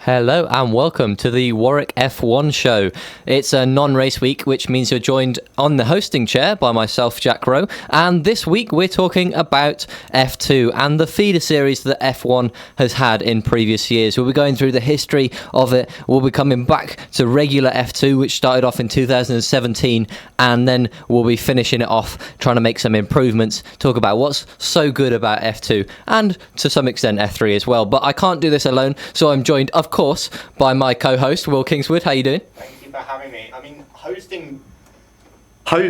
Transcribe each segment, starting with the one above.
Hello and welcome to the Warwick F1 show. It's a non-race week, which means you're joined on the hosting chair by myself, Jack Rowe, and this week we're talking about F2 and the feeder series that F1 has had in previous years. We'll be going through the history of it. We'll be coming back to regular F2, which started off in 2017, and then we'll be finishing it off, trying to make some improvements, talk about what's so good about F2, and to some extent F3 as well. But I can't do this alone, so I'm joined, of course, by my co-host Will Kingswood. How you doing? Thank you for having me.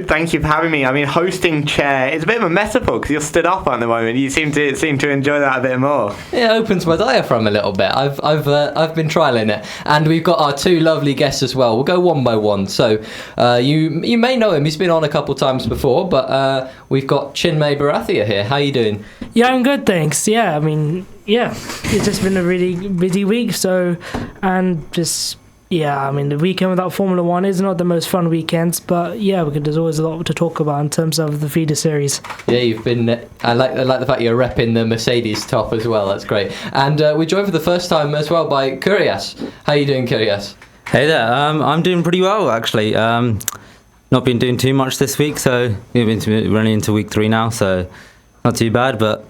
Thank you for having me. Hosting chair is a bit of a metaphor because you're stood up at the moment. You seem to enjoy that a bit more. It opens my diaphragm a little bit. I've been trialing it, and we've got our two lovely guests as well. We'll go one by one. So you may know him. He's been on a couple times before, but we've got Chinmay Bharathia here. How you doing? Yeah, I'm good, thanks. It's just been a really busy week. The weekend without Formula One is not the most fun weekends, but there's always a lot to talk about in terms of the feeder series. Yeah, you've been. I like the fact you're repping the Mercedes top as well. That's great. And we're joined for the first time as well by Kurias. How you doing, Kurias? Hey there. I'm doing pretty well actually. Not been doing too much this week, so we've been running into week 3 now, so not too bad. But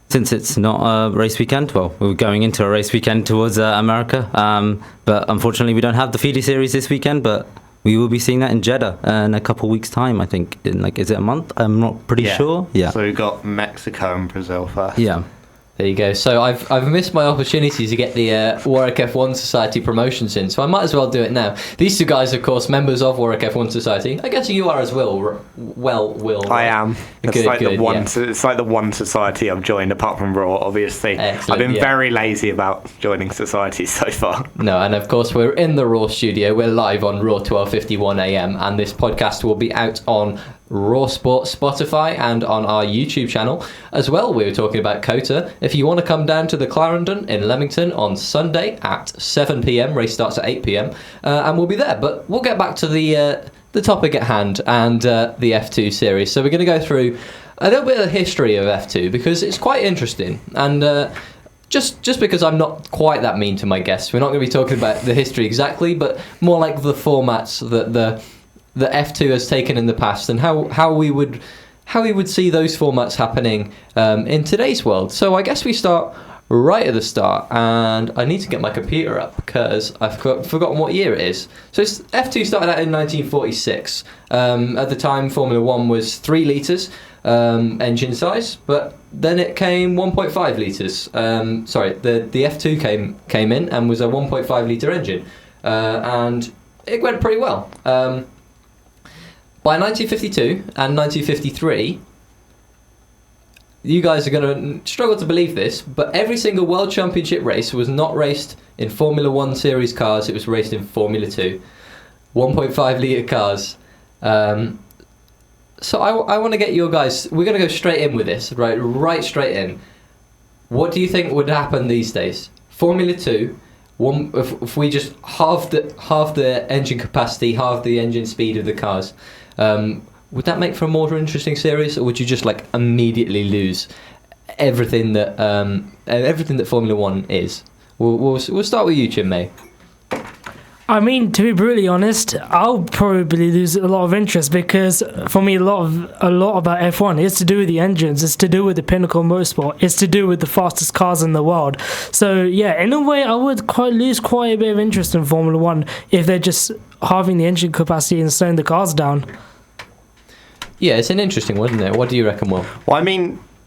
since it's not a race weekend, well, we're going into a race weekend towards America, but unfortunately we don't have the feeder series this weekend, but we will be seeing that in Jeddah in a couple of weeks' time, I think. Is it a month? I'm not pretty sure. Yeah. So we've got Mexico and Brazil first. Yeah. There you go. So I've missed my opportunity to get the Warwick F1 Society promotions in, so I might as well do it now. These two guys, of course, members of Warwick F1 Society. I guess you are as well. Will. I am. It's good, like good, It's like the one society I've joined, apart from Raw, obviously. Excellent, I've been very lazy about joining societies so far. No, and of course we're in the Raw studio. We're live on Raw 12:51 AM, and this podcast will be out on Raw Sport Spotify and on our YouTube channel as well. We were talking about COTA. If you want to come down to the Clarendon in Leamington on Sunday at 7 p.m, race starts at 8 p.m, and we'll be there. But we'll get back to the topic at hand and the F2 series. So we're going to go through a little bit of the history of F2 because it's quite interesting, and just because I'm not quite that mean to my guests, we're not going to be talking about the history exactly, but more like the formats that the F2 has taken in the past, and how we would see those formats happening in today's world. So I guess we start right at the start, and I need to get my computer up because I've forgotten what year it is. So F2 started out in 1946. At the time, Formula One was 3 litres engine size, but then it came 1.5 litres. The F2 came in and was a 1.5 litre engine, and it went pretty well. By 1952 and 1953, you guys are going to struggle to believe this, but every single World Championship race was not raced in Formula 1 Series cars, it was raced in Formula 2. 1.5 litre cars. So I want to get your guys, we're going to go straight in with this, right straight in. What do you think would happen these days? Formula 2, if we just halve the engine capacity, halve the engine speed of the cars, would that make for a more interesting series, or would you just immediately lose everything that Formula One is? We'll start with you, Chinmay. To be brutally honest, I'll probably lose a lot of interest because for me, a lot about F1 is to do with the engines, it's to do with the pinnacle motorsport, it's to do with the fastest cars in the world. So yeah, in a way, I would lose quite a bit of interest in Formula One if they're just halving the engine capacity and slowing the cars down. Yeah, it's an interesting one, isn't it? What do you reckon, Will? Well,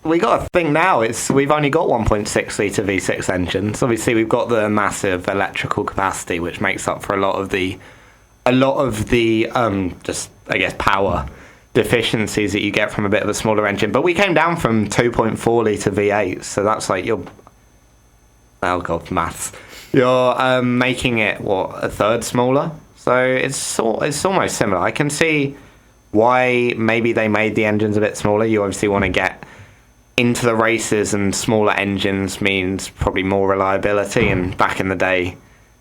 we got to think now. We've only got 1.6 litre V6 engines. Obviously, we've got the massive electrical capacity, which makes up for a lot of the power deficiencies that you get from a bit of a smaller engine. But we came down from 2.4 litre V8, so that's maths. You're making it a third smaller. So it's almost similar. I can see why maybe they made the engines a bit smaller. You obviously want to get into the races, and smaller engines means probably more reliability, and back in the day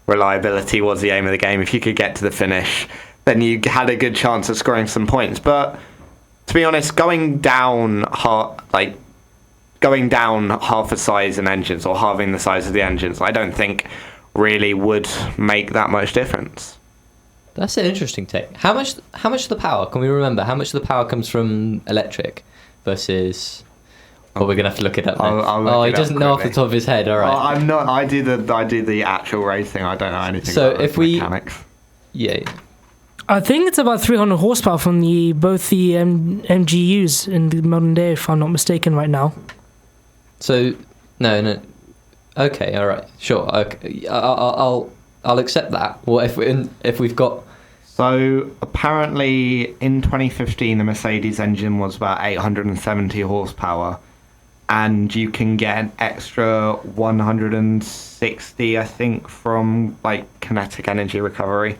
reliability was the aim of the game. If you could get to the finish, then you had a good chance of scoring some points. But to be honest, going down going down half the size in engines or halving the size of the engines, I don't think really would make that much difference. That's an interesting take. How much of the power, can we remember, how much of the power comes from electric versus... Oh, we're going to have to look it up now. He doesn't know off the top of his head, all right. I'm not, I do the actual racing, I don't know anything about if the mechanics. Yeah. I think it's about 300 horsepower from both the MGUs in the modern day, if I'm not mistaken, right now. So, no. Okay, all right, sure. Okay. I'll accept that. Well, if we've got... So, apparently, in 2015, the Mercedes engine was about 870 horsepower, and you can get an extra 160, I think, from, like, kinetic energy recovery.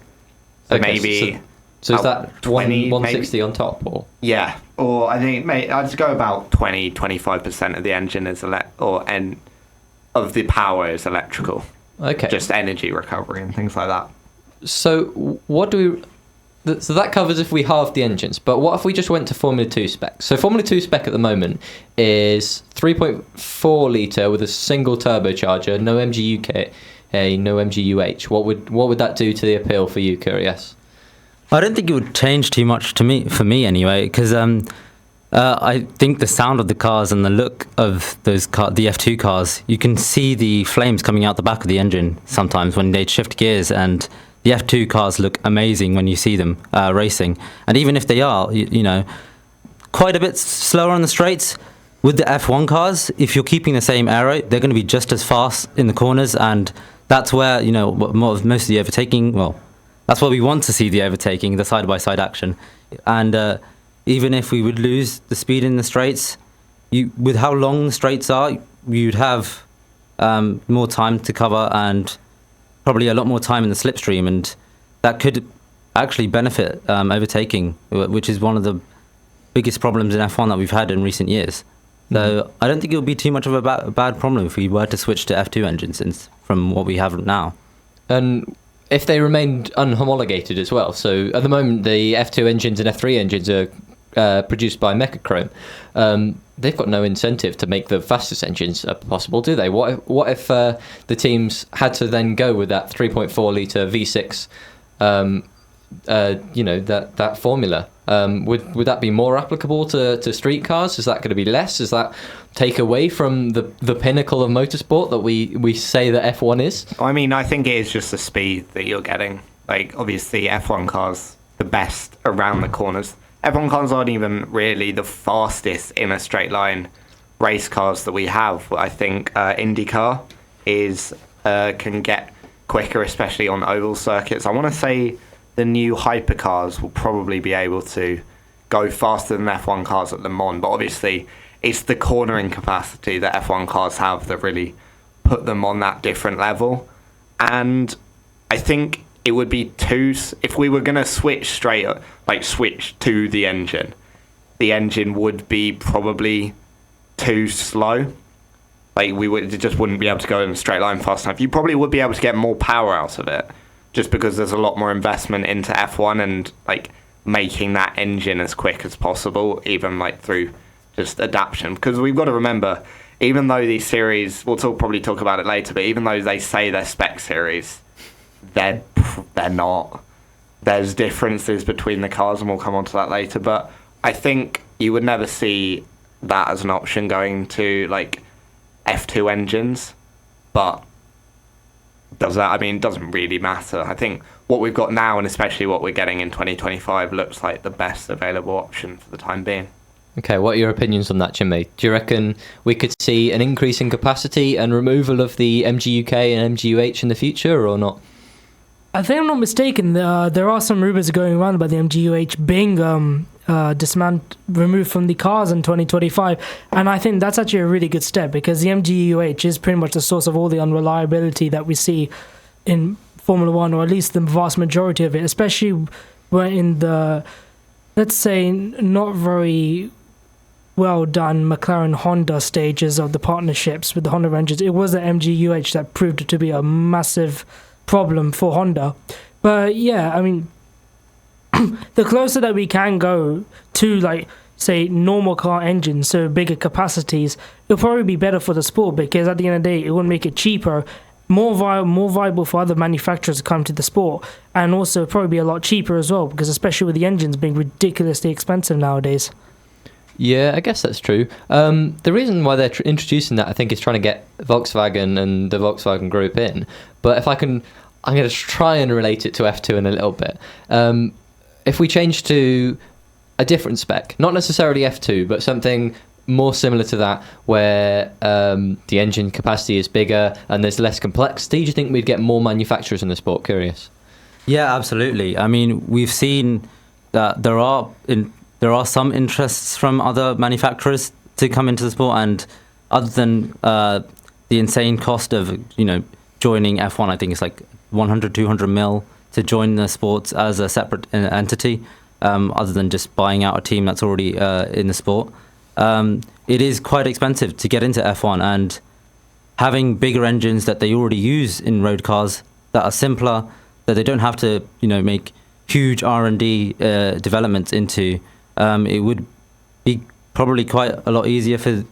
So okay, maybe... So is that 20, 160 maybe? On top, or? Yeah, or I think I'd just go about 25% of the engine is of the power is electrical. Okay. Just energy recovery and things like that. So what do we... So that covers if we halve the engines, but what if we just went to Formula 2 spec? So Formula 2 spec at the moment is 3.4 litre with a single turbocharger, no MGUK, no MGUH. What would that do to the appeal for you, Kurias? I don't think it would change too much for me anyway, because I think the sound of the cars and the look of the F2 cars, you can see the flames coming out the back of the engine sometimes when they shift gears, and the F2 cars look amazing when you see them racing. And even if they are, quite a bit slower on the straights, with the F1 cars, if you're keeping the same aero, they're going to be just as fast in the corners, and that's where, most of the overtaking, that's what we want to see, the overtaking, the side-by-side action. And even if we would lose the speed in the straights, with how long the straights are, you'd have more time to cover and probably a lot more time in the slipstream, and that could actually benefit overtaking, which is one of the biggest problems in F1 that we've had in recent years. So I don't think it would be too much of a bad problem if we were to switch to F2 engines from what we have now. And if they remained unhomologated as well, so at the moment the F2 engines and F3 engines are produced by Mechachrome. They've got no incentive to make the fastest engines possible, do they? What if the teams had to then go with that 3.4 litre V6, that formula? Would that be more applicable to street cars? Is that going to be less? Does that take away from the pinnacle of motorsport that we say that F1 is? I mean, I think it is just the speed that you're getting. Like, obviously, F1 cars, the best around the corners. F1 cars aren't even really the fastest in a straight line race cars that we have. I think IndyCar can get quicker, especially on oval circuits. I want to say the new hypercars will probably be able to go faster than F1 cars at Le Mans, but obviously it's the cornering capacity that F1 cars have that really put them on that different level. And I think it would be if we were going to switch to the engine would be probably too slow. Like, it just wouldn't be able to go in a straight line fast enough. You probably would be able to get more power out of it, just because there's a lot more investment into F1 and like making that engine as quick as possible, even like through just adaptation. Because we've got to remember, even though these series, we'll probably talk about it later, but even though they say they're spec series, they're not. There's differences between the cars, and we'll come on to that later. But I think you would never see that as an option going to like F2 engines. But does that? I mean, it doesn't really matter. I think what we've got now, and especially what we're getting in 2025, looks like the best available option for the time being. Okay, what are your opinions on that, Chinmay? Do you reckon we could see an increase in capacity and removal of the MGUK and MGUH in the future, or not? I think I'm not mistaken. There are some rumors going around about the MGUH being removed from the cars in 2025, and I think that's actually a really good step, because the MGUH is pretty much the source of all the unreliability that we see in Formula One, or at least the vast majority of it, especially when in the, let's say, not very well done McLaren Honda stages of the partnerships with the Honda engines. It was the MGUH that proved to be a massive problem for Honda. But yeah, I mean, the closer that we can go to like say, normal car engines, so bigger capacities, it'll probably be better for the sport, because at the end of the day, it will make it cheaper, more viable for other manufacturers to come to the sport, and also probably be a lot cheaper as well, because especially with the engines being ridiculously expensive nowadays. Yeah, I guess that's true. The reason why they're introducing that, I think, is trying to get Volkswagen and the Volkswagen Group in. But if I'm going to try and relate it to F2 in a little bit. If we change to a different spec, not necessarily F2, but something more similar to that, where the engine capacity is bigger and there's less complexity, do you think we'd get more manufacturers in the sport? Curious. Yeah, absolutely. I mean, we've seen that there are some interests from other manufacturers to come into the sport, and other than the insane cost of joining F1, I think it's like 100-200 mil to join the sports as a separate entity, other than just buying out a team that's already in the sport. It is quite expensive to get into F1, and having bigger engines that they already use in road cars that are simpler, that they don't have to make huge R&D developments into. It would be probably quite a lot easier for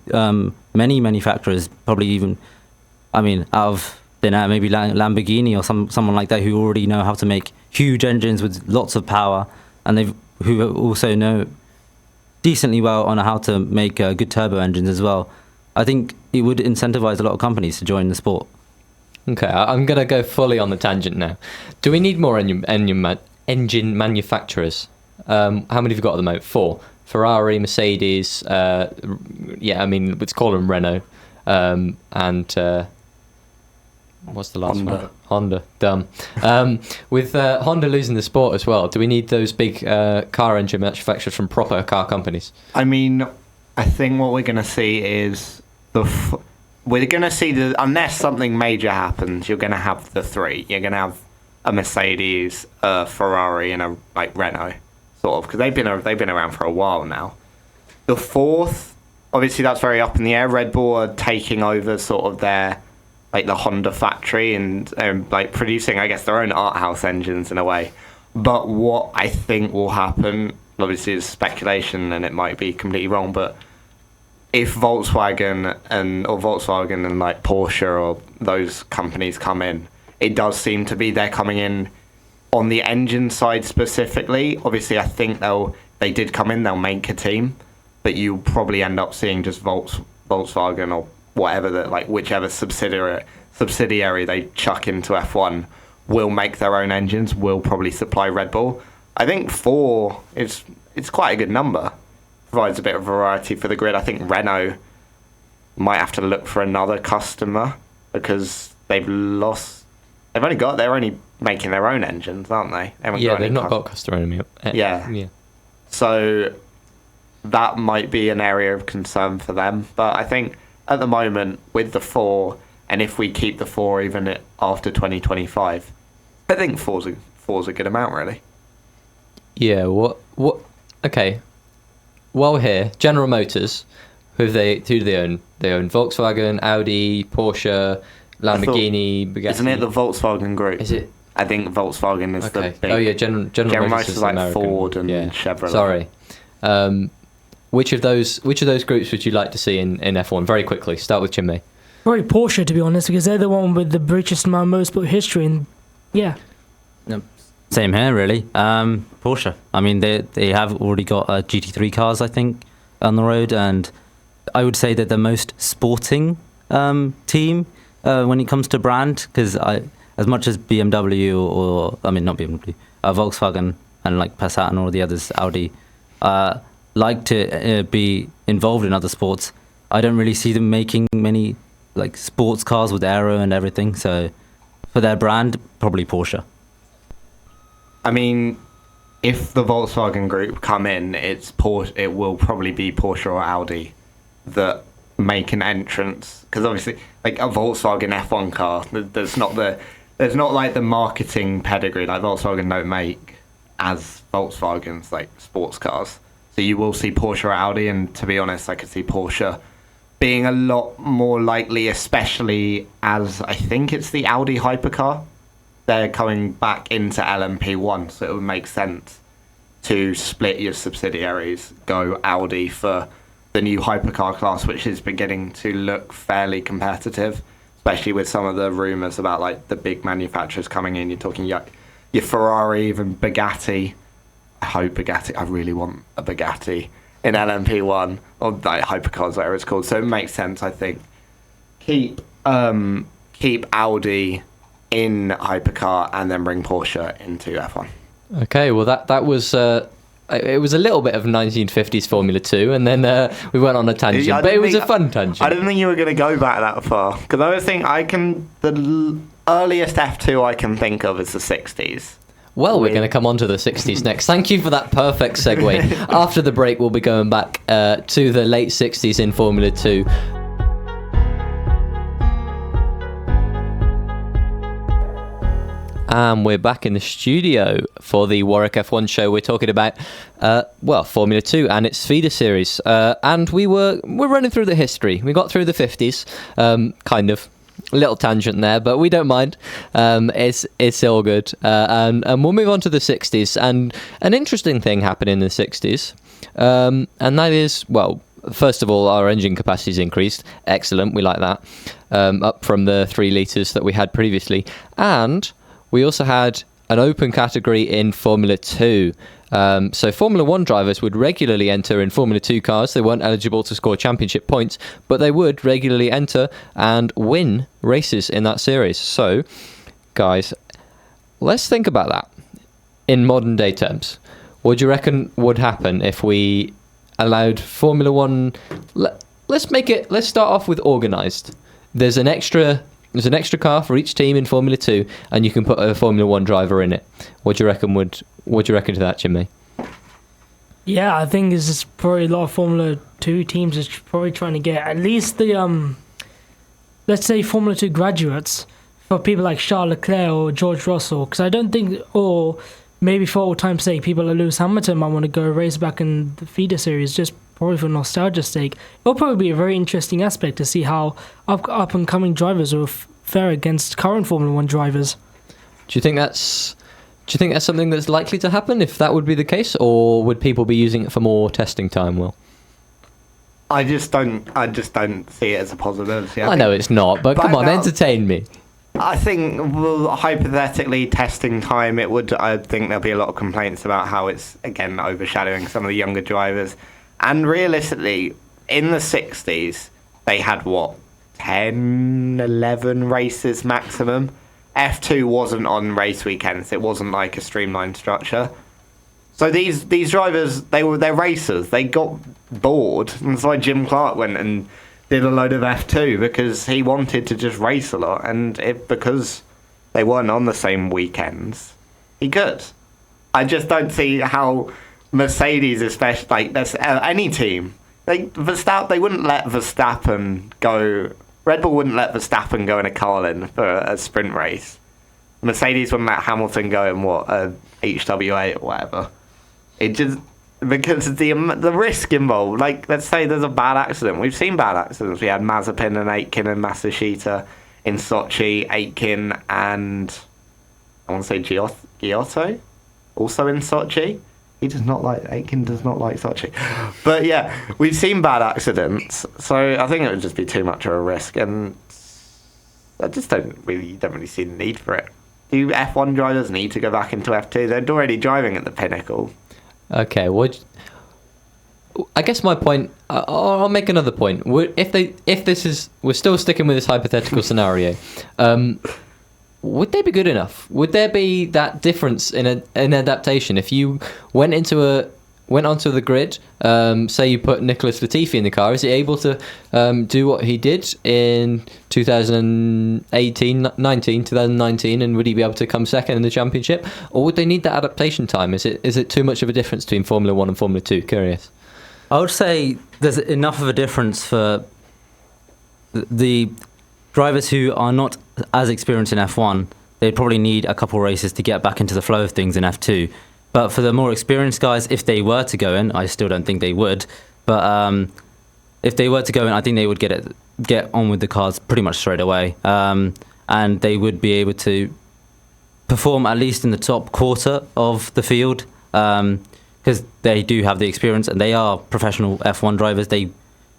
many manufacturers, probably even, out of maybe Lamborghini or someone like that, who already know how to make huge engines with lots of power, and who also know decently well on how to make good turbo engines as well. I think it would incentivize a lot of companies to join the sport. Okay, I'm going to go fully on the tangent now. Do we need more engine manufacturers? How many have you got at the moment? 4. Ferrari, Mercedes, let's call them Renault, and what's the last one? Honda. Dumb. With Honda losing the sport as well, do we need those big car engine manufacturers from proper car companies? I mean, I think what we're going to see is unless something major happens, you're going to have the 3. You're going to have a Mercedes, a Ferrari, and a Renault, sort of, because they've been around for a while now. The 4th, obviously, that's very up in the air. Red Bull are taking over sort of their the Honda factory and producing, I guess, their own art house engines in a way. But what I think will happen, obviously, is speculation, and it might be completely wrong, but if Volkswagen and Porsche or those companies come in, it does seem to be they're coming in on the engine side specifically. Obviously, I think they did come in, they'll make a team, but you'll probably end up seeing just Volkswagen or whatever, whichever subsidiary they chuck into F1 will make their own engines, will probably supply Red Bull. I think 4 it's quite a good number. Provides a bit of variety for the grid. I think Renault might have to look for another customer, because they're only making their own engines, aren't they? They've not got customer. Yeah. So that might be an area of concern for them. But I think at the moment, with the 4, and if we keep the 4 even after 2025, I think 4's a good amount, really. Yeah. What? Okay. While we're here, General Motors, who do they own? They own Volkswagen, Audi, Porsche, Lamborghini, Bugatti. Isn't it the Volkswagen Group? Is it? I think Volkswagen is the big... Oh yeah, General Motors is like American. Ford and Chevrolet. Sorry. Which of those groups would you like to see in F1? Very quickly, start with Chinmay. Probably Porsche, to be honest, because they're the one with the richest amount of motorsport history, and yeah. Same here, really. Porsche. I mean, they have already got GT3 cars, I think, on the road, and I would say they're the most sporting team when it comes to brand, because as much as BMW not BMW, Volkswagen and Passat and all the others, Audi, like to be involved in other sports, I don't really see them making many sports cars with aero and everything. So for their brand, probably Porsche. I mean, if the Volkswagen Group come in, it will probably be Porsche or Audi that make an entrance, because obviously a Volkswagen F1 car, there's not the marketing pedigree. Volkswagen don't make as Volkswagen's sports cars. So you will see Porsche or Audi, and to be honest, I could see Porsche being a lot more likely, especially as I think it's the Audi hypercar. They're coming back into LMP1, so it would make sense to split your subsidiaries, go Audi for the new hypercar class, which is beginning to look fairly competitive, especially with some of the rumours about like the big manufacturers coming in. You're talking your Ferrari, even Bugatti. I really want a Bugatti in LMP1 or like hypercars, whatever it's called. So it makes sense, I think. Keep Audi in hypercar and then bring Porsche into F1. Okay, well that was it was a little bit of 1950s Formula 2, and then we went on a tangent, but it was a fun tangent. I didn't think you were going to go back that far, because I was thinking the earliest F2 I can think of is the 60s. Well, we're going to come on to the 60s next. Thank you for that perfect segue. After the break, we'll be going back to the late 60s in Formula 2. And we're back in the studio for the Warwick F1 show. We're talking about, Formula 2 and its feeder series. And we're running through the history. We got through the 50s, kind of. A little tangent there, but we don't mind. It's all good. And we'll move on to the 60s. And an interesting thing happened in the 60s. And that is, well, first of all, our engine capacity's increased. Excellent. We like that. Up from the 3 litres that we had previously. And we also had an open category in Formula 2. So Formula 1 drivers would regularly enter in Formula 2 cars. They weren't eligible to score championship points, but they would regularly enter and win races in that series. So, guys, let's think about that in modern day terms. What do you reckon would happen if we allowed Formula 1... Let's start off with organised. There's an extra car for each team in Formula 2, and you can put a Formula 1 driver in it. What do you reckon to that, Chinmay? Yeah, I think this is probably a lot of Formula 2 teams is probably trying to get at least the, let's say Formula 2 graduates for people like Charles Leclerc or George Russell, because I don't think, or maybe for old time's sake, people like Lewis Hamilton might want to go race back in the feeder series, just probably for nostalgia's sake. It'll probably be a very interesting aspect to see how up and coming drivers will fare against current Formula 1 drivers. Do you think that's something that's likely to happen if that would be the case, or would people be using it for more testing time, Will? I just don't see it as a possibility. I know it's not, but come on, entertain me. I think, well, hypothetically, testing time, I think there'll be a lot of complaints about how it's, again, overshadowing some of the younger drivers. And realistically, in the 60s, they had, 10, 11 races maximum? F2 wasn't on race weekends. It wasn't like a streamlined structure. So these drivers, they're racers. They got bored. And that's why Jim Clark went and did a load of F2, because he wanted to just race a lot. And because they weren't on the same weekends, he could. I just don't see how Mercedes, especially, like, that's any team. They wouldn't let Verstappen go. Red Bull wouldn't let Verstappen go in a Carlin for a sprint race. Mercedes wouldn't let Hamilton go in a HWA or whatever. It just, because the risk involved. Like, let's say there's a bad accident. We've seen bad accidents. We had Mazepin and Aitken and Matsushita in Sochi. Aitken and I want to say Giotto also in Sochi. Aitken does not like Sochi. But yeah, we've seen bad accidents, so I think it would just be too much of a risk, and I just don't really see the need for it. Do F1 drivers need to go back into F2? They're already driving at the pinnacle. Okay, I guess my point, I'll make another point. We're still sticking with this hypothetical scenario, would they be good enough? Would there be that difference in adaptation if you went onto the grid? Say you put Nicholas Latifi in the car, is he able to do what he did in 2019, and would he be able to come second in the championship, or would they need that adaptation time? Is it too much of a difference between Formula 1 and Formula 2? Curious. I would say there's enough of a difference for the drivers who are not as experienced in F1. They'd probably need a couple races to get back into the flow of things in F2. But for the more experienced guys, if they were to go in, I still don't think they would, but if they were to go in, I think they would get on with the cars pretty much straight away, and they would be able to perform at least in the top quarter of the field, because because they do have the experience and they are professional F1 drivers. They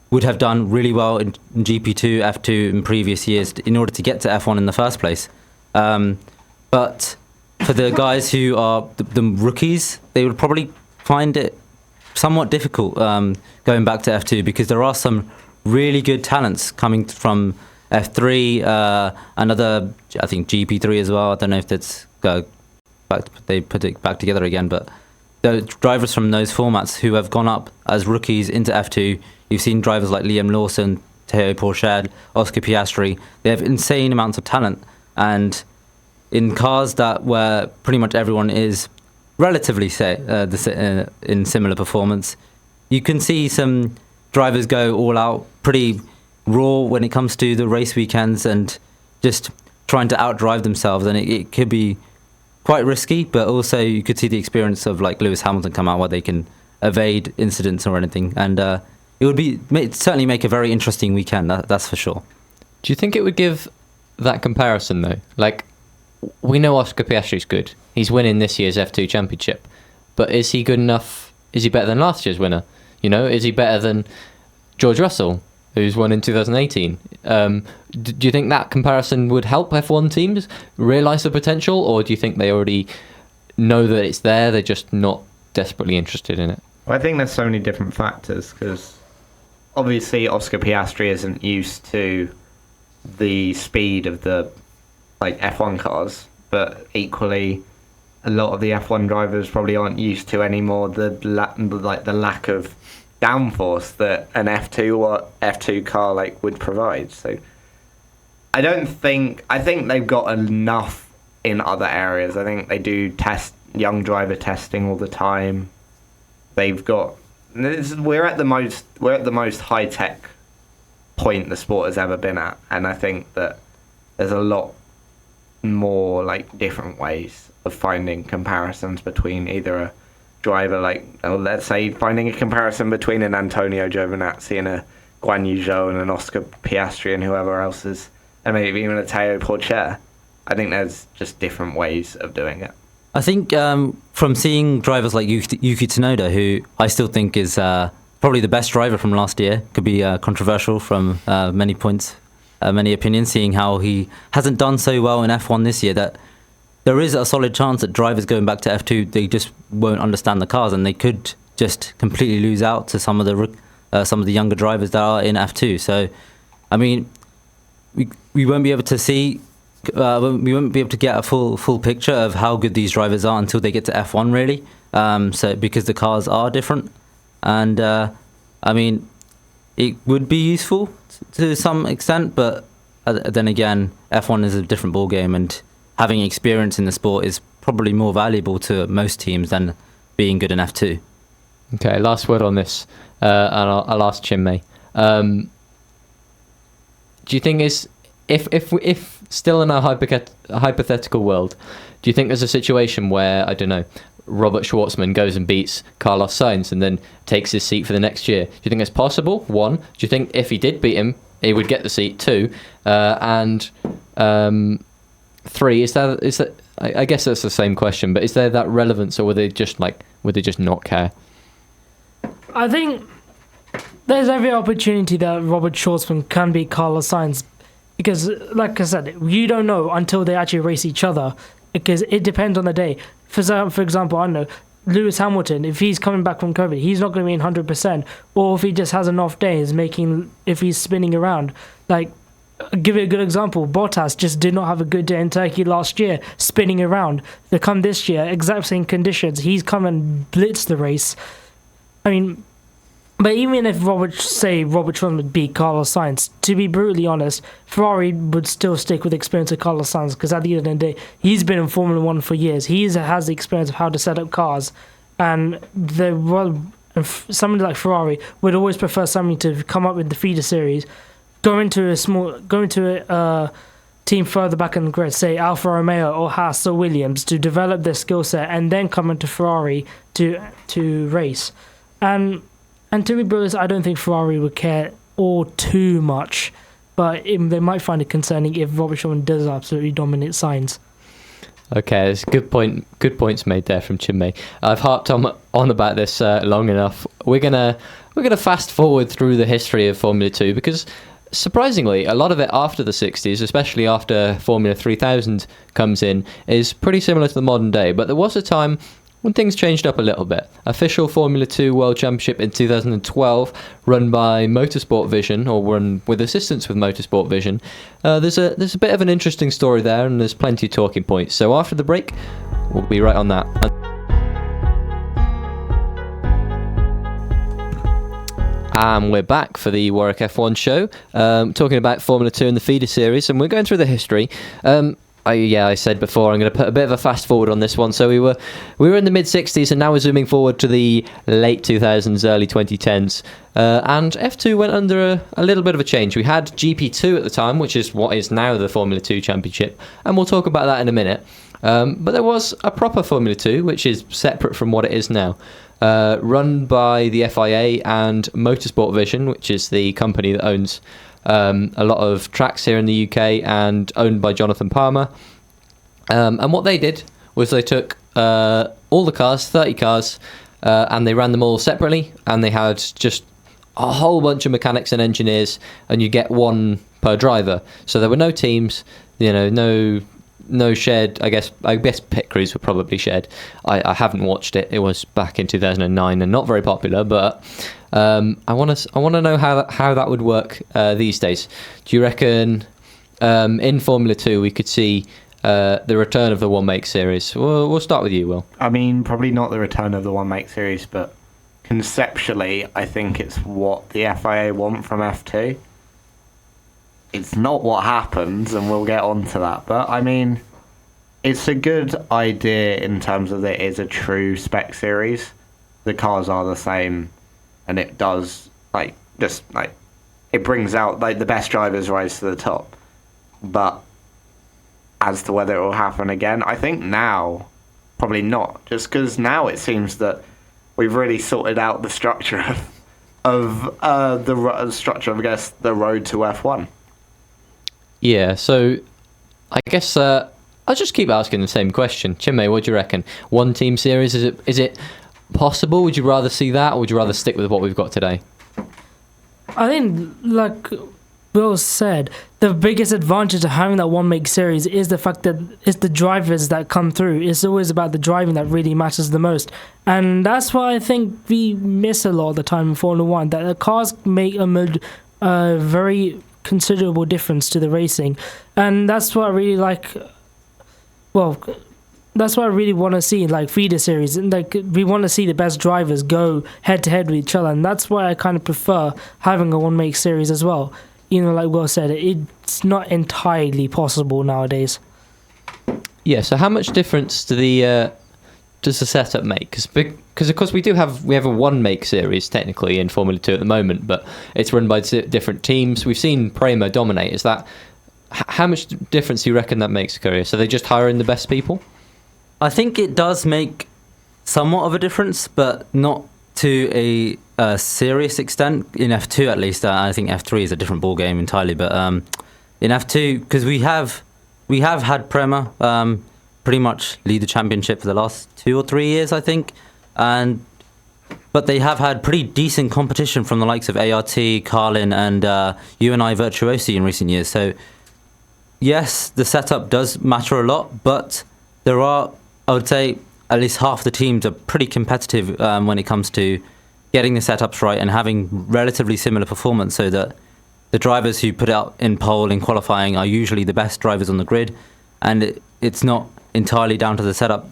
would have done really well in GP2, F2 in previous years in order to get to F1 in the first place. But for the guys who are the rookies, they would probably find it somewhat difficult going back to F2, because there are some really good talents coming from F3, another, I think GP3 as well. I don't know if that's they put it back together again, but the drivers from those formats who have gone up as rookies into F2, you've seen drivers like Liam Lawson, Théo Pourchaire, Oscar Piastri. They have insane amounts of talent, and in cars that where pretty much everyone is relatively in similar performance, you can see some drivers go all out, pretty raw when it comes to the race weekends and just trying to outdrive themselves, and it could be quite risky, but also you could see the experience of like Lewis Hamilton come out where they can evade incidents or anything, and it'd certainly make a very interesting weekend, that's for sure. Do you think it would give that comparison though? Like, we know Oscar Piastri's good. He's winning this year's F2 championship, but is he good enough? Is he better than last year's winner? You know, is he better than George Russell, who's won in 2018? Do you think that comparison would help F1 teams realise the potential, or do you think they already know that it's there, they're just not desperately interested in it? Well, I think there's so many different factors, because obviously Oscar Piastri isn't used to the speed of the F1 cars, but equally a lot of the F1 drivers probably aren't used to anymore the lack of downforce that an F2 car would provide. So I think they've got enough in other areas. I think they do young driver testing all the time. We're at the most high tech point the sport has ever been at, and I think that there's a lot more different ways of finding comparisons between either a driver let's say finding a comparison between an Antonio Giovinazzi and a Guan Yu Zhou and an Oscar Piastri and whoever else is, and maybe even a Théo Pourchaire. I think there's just different ways of doing it. I think from seeing drivers like Yuki Tsunoda, who I still think is probably the best driver from last year, could be controversial from many points, many opinions, seeing how he hasn't done so well in F1 this year, that there is a solid chance that drivers going back to F2, they just won't understand the cars, and they could just completely lose out to some of the younger drivers that are in F2. So, I mean, we won't be able to see, we won't be able to get a full picture of how good these drivers are until they get to F1, really. So because the cars are different, and I mean, it would be useful to some extent, but then again, F1 is a different ball game, and having experience in the sport is probably more valuable to most teams than being good in F2. Okay, last word on this, and I'll ask Chinmay. Do you think if still in a hypothetical world, do you think there's a situation where, I don't know, Robert Schwartzman goes and beats Carlos Sainz and then takes his seat for the next year? Do you think it's possible? One, do you think if he did beat him, he would get the seat? Two, and three, is that I guess that's the same question, but is there that relevance, or would they just not care? I think there's every opportunity that Robert Schwartzman can beat Carlos Sainz, because, like I said, you don't know until they actually race each other, because it depends on the day. For example, I know Lewis Hamilton, if he's coming back from COVID, he's not going to be in 100%, or if he just has an off day, if he's spinning around. I'll give you a good example. Bottas just did not have a good day in Turkey last year, spinning around. They come this year, exact same conditions. He's come and blitzed the race. I mean, but even if Robert Schwartzman would beat Carlos Sainz, to be brutally honest, Ferrari would still stick with the experience of Carlos Sainz, because at the end of the day, he's been in Formula 1 for years. He has the experience of how to set up cars, and somebody like Ferrari would always prefer somebody to come up with the feeder series, go into a team further back in the grid, say Alfa Romeo or Haas or Williams, to develop their skill set, and then come into Ferrari to race. And to be honest, I don't think Ferrari would care all too much, but they might find it concerning if Robert Schwartzman does absolutely dominate Sainz. Okay, it's a good point. Good points made there from Chinmay. I've harped on about this long enough. We're gonna fast forward through the history of Formula 2 because surprisingly, a lot of it after the 60s, especially after Formula 3000 comes in, is pretty similar to the modern day. But there was a time when things changed up a little bit. Official Formula 2 World Championship in 2012, run by Motorsport Vision, or run with assistance with Motorsport Vision. There's a bit of an interesting story there, and there's plenty of talking points. So after the break, we'll be right on that. And we're back for the Warwick F1 show, talking about Formula 2 and the feeder series, and we're going through the history. I said before I'm going to put a bit of a fast forward on this one. So we were in the mid 60s, and now we're zooming forward to the late 2000s, early 2010s, and F2 went under a little bit of a change. We had GP2 at the time, which is what is now the Formula 2 Championship, and we'll talk about that in a minute. But there was a proper Formula 2, which is separate from what it is now, run by the FIA and Motorsport Vision, which is the company that owns a lot of tracks here in the UK and owned by Jonathan Palmer. And what they did was they took all the cars, 30 cars, and they ran them all separately, and they had just a whole bunch of mechanics and engineers, and you get one per driver. So there were no teams, no shared. I guess pit crews were probably shared. I haven't watched it. It was back in 2009 and not very popular, but I want to know how that would work these days. Do you reckon in Formula 2 we could see the return of the one make series? We'll start with you, Will. I mean, probably not the return of the one make series, but conceptually, I think it's what the FIA want from F2. It's not what happens, and we'll get on to that. But, I mean, it's a good idea in terms of it is a true spec series. The cars are the same, and it does, it brings out, the best drivers rise to the top. But as to whether it will happen again, I think now, probably not. Just because now it seems that we've really sorted out the structure of the structure of, I guess, the road to F1. Yeah, so I guess I'll just keep asking the same question. Chinmay, what do you reckon? One team series, is it possible? Would you rather see that, or would you rather stick with what we've got today? I think, like Will said, the biggest advantage of having that one make series is the fact that it's the drivers that come through. It's always about the driving that really matters the most. And that's why I think we miss a lot of the time in Formula 1, that the cars make a very considerable difference to the racing. And that's what I really like. Well, that's what I really want to see in feeder series. And we want to see the best drivers go head to head with each other, and that's why I kind of prefer having a one make series as well. Like Will said, it's not entirely possible nowadays. Yeah. So how much difference does the setup make? Because of course we have a one make series technically in Formula 2 at the moment, but it's run by different teams. We've seen Prema dominate. Is that how much difference do you reckon that makes, Kurias? So they just hire in the best people? I think it does make somewhat of a difference, but not to a serious extent. In F2 at least. I think F3 is a different ball game entirely, but in F2, because we have had Prema pretty much lead the championship for the last 2 or 3 years, I think, but they have had pretty decent competition from the likes of ART, Carlin, and UNI Virtuosi in recent years. So yes, the setup does matter a lot, but there are, I would say, at least half the teams are pretty competitive when it comes to getting the setups right and having relatively similar performance, so that the drivers who put out in pole in qualifying are usually the best drivers on the grid, and it's not entirely down to the setup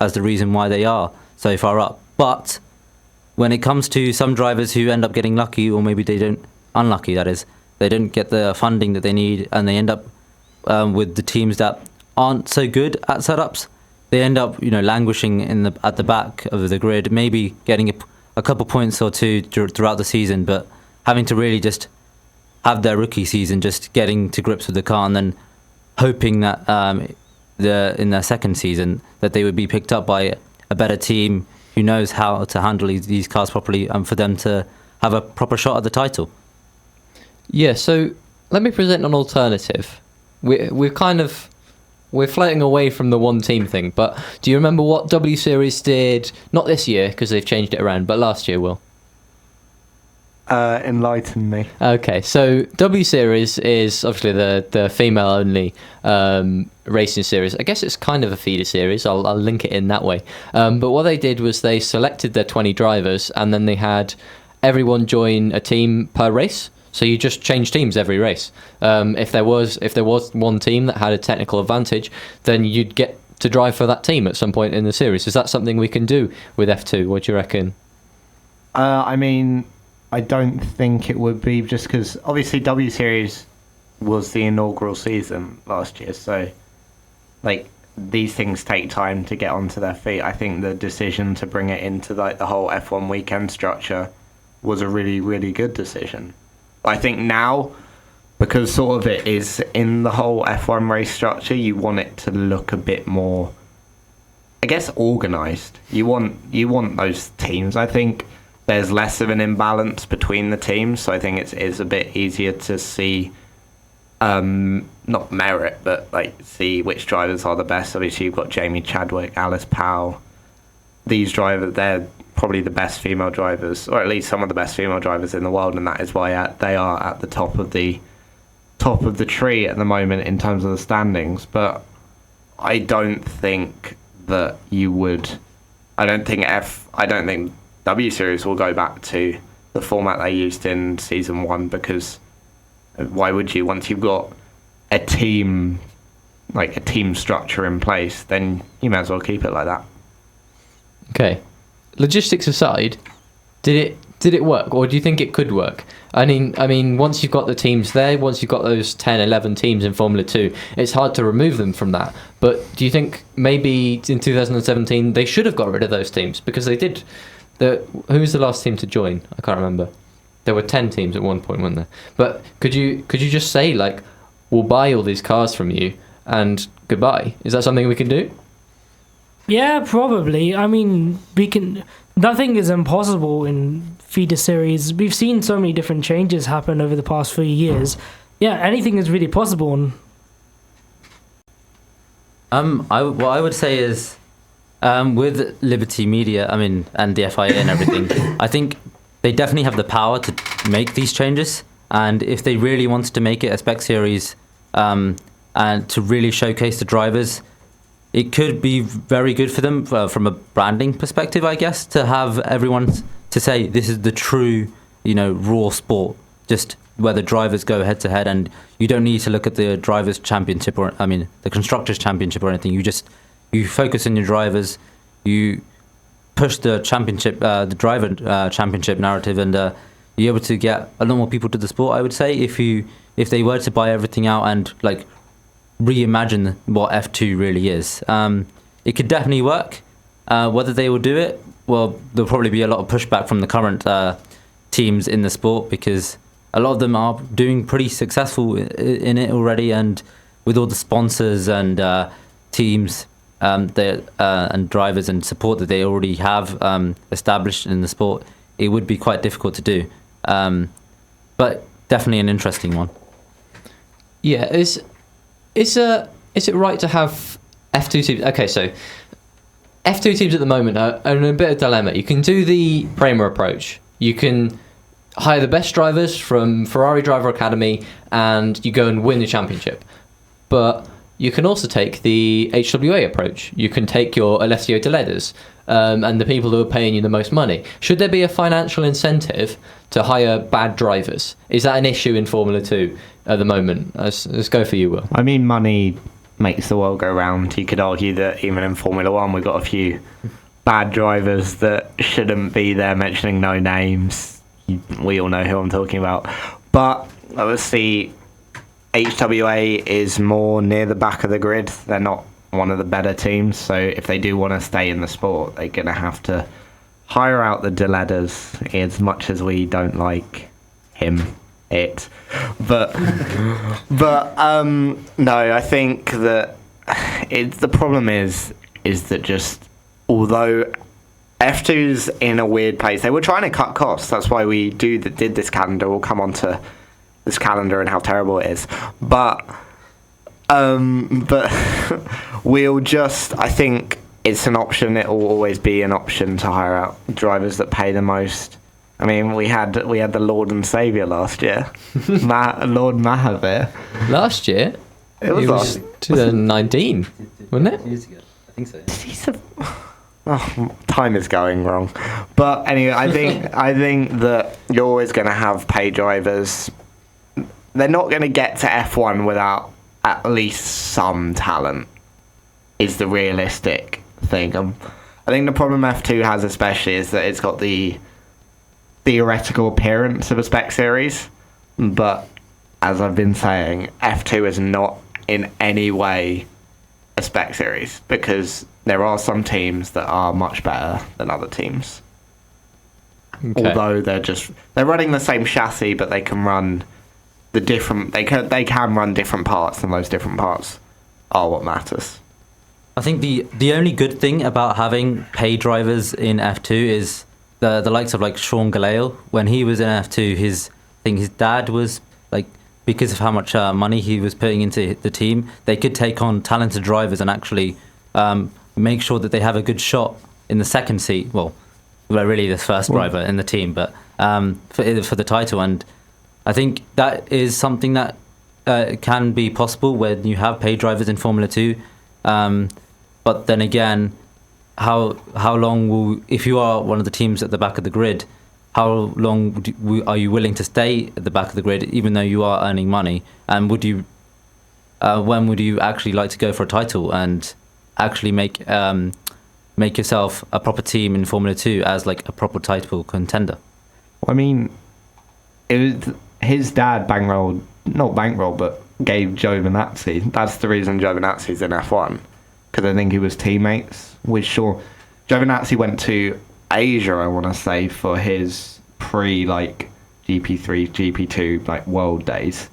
as the reason why they are so far up. But when it comes to some drivers who end up getting lucky, or maybe unlucky, that is, they don't get the funding that they need, and they end up with the teams that aren't so good at setups, they end up, languishing at the back of the grid, maybe getting a couple points or two throughout the season, but having to really just have their rookie season, just getting to grips with the car, and then hoping that in their second season that they would be picked up by a better team who knows how to handle these cars properly, and for them to have a proper shot at the title. Yeah, so let me present an alternative. We're kind of we're floating away from the one team thing, but do you remember what W Series did? Not this year because they've changed it around, but last year, Will. Enlighten me. Okay, so W Series is obviously the female only racing series. I guess it's kind of a feeder series. I'll link it in that way. But what they did was they selected their 20 drivers, and then they had everyone join a team per race. So you just change teams every race. If there was one team that had a technical advantage, then you'd get to drive for that team at some point in the series. Is that something we can do with F2? What do you reckon? I mean, I don't think it would be, just because obviously W Series was the inaugural season last year, so like these things take time to get onto their feet. I think the decision to bring it into like the whole F1 weekend structure was a really, really good decision. I think now, because sort of it is in the whole F1 race structure, you want it to look a bit more, I guess, organised. You want those teams. I think there's less of an imbalance between the teams, so I think it's a bit easier to see, not merit, but like see which drivers are the best. Obviously, you've got Jamie Chadwick, Alice Powell. These drivers, they're probably the best female drivers, or at least some of the best female drivers in the world, and that is why they are at the top of the tree at the moment in terms of the standings. But I don't think that you would. I don't think W Series will go back to the format they used in season 1, because why would you? Once you've got a team structure in place, then you may as well keep it like that. Okay. Logistics aside, did it work, or do you think it could work? I mean, once you've got the teams there, once you've got those 10, 11 teams in Formula 2, it's hard to remove them from that. But do you think maybe in 2017 they should have got rid of those teams? Because they did. Who was the last team to join? I can't remember. There were 10 teams at one point, weren't there? But could you just say, like, we'll buy all these cars from you and goodbye? Is that something we can do? Yeah, probably. I mean, we can. Nothing is impossible in feeder series. We've seen so many different changes happen over the past few years. Yeah, anything is really possible. What I would say is, with Liberty Media, I mean, and the FIA and everything, I think they definitely have the power to make these changes. And if they really wanted to make it a spec series, and to really showcase the drivers, it could be very good for them from a branding perspective, I guess, to have everyone to say this is the true, raw sport, just where the drivers go head to head, and you don't need to look at the drivers' championship the constructors' championship or anything. You focus on your drivers, you push the championship, the driver championship narrative, and you're able to get a lot more people to the sport. I would say if they were to buy everything out and like reimagine what F2 really is. It could definitely work. Whether they will do it, well, there'll probably be a lot of pushback from the current teams in the sport, because a lot of them are doing pretty successful in it already, and with all the sponsors and teams and drivers and support that they already have established in the sport, it would be quite difficult to do. But definitely an interesting one. Yeah, Is it right to have F2 teams? Okay, so F2 teams at the moment are in a bit of a dilemma. You can do the Prema approach. You can hire the best drivers from Ferrari Driver Academy and you go and win the championship. But you can also take the HWA approach. You can take your Alessio Deledas and the people who are paying you the most money. Should there be a financial incentive to hire bad drivers? Is that an issue in Formula 2 at the moment? Let's go for you, Will. I mean, money makes the world go round. You could argue that even in Formula 1 we've got a few bad drivers that shouldn't be there, mentioning no names. We all know who I'm talking about. But obviously HWA is more near the back of the grid. They're not one of the better teams, so if they do want to stay in the sport, they're going to have to hire out the Deledas, as much as we don't like it. But no, I think that the problem is that just, although F2's in a weird place, they were trying to cut costs. That's why we did this calendar. We'll come on to this calendar and how terrible it is. But But we'll just, I think it's an option. It will always be an option to hire out drivers that pay the most. I mean, we had the Lord and Saviour last year, Lord Mahavir. Last year? It was 2019, wasn't it? Years ago, I think so. Oh, time is going wrong. But anyway, I think that you're always going to have pay drivers. They're not going to get to F1 without at least some talent, is the realistic thing. I think the problem F2 has especially is that it's got the theoretical appearance of a spec series, but as I've been saying, F2 is not in any way a spec series, because there are some teams that are much better than other teams. Okay. Although they're running the same chassis, but they can run they can run different parts, and those different parts are what matters. I think the only good thing about having pay drivers in F2 is the likes of like Sean Galale. When he was in F2, his dad was like, because of how much money he was putting into the team, they could take on talented drivers and actually make sure that they have a good shot in the second seat. Well, really the first driver in the team, but for the title. And I think that is something that can be possible when you have paid drivers in Formula 2. But then again, how long will, if you are one of the teams at the back of the grid, how long are you willing to stay at the back of the grid, even though you are earning money? And when would you actually like to go for a title and actually make yourself a proper team in Formula 2 as like a proper title contender? I mean, his dad not bankrolled, but gave Giovinazzi. That's the reason Giovinazzi's in F1, because I think he was teammates with Shaw. Giovinazzi went to Asia, I want to say, for his GP3, GP2 world days,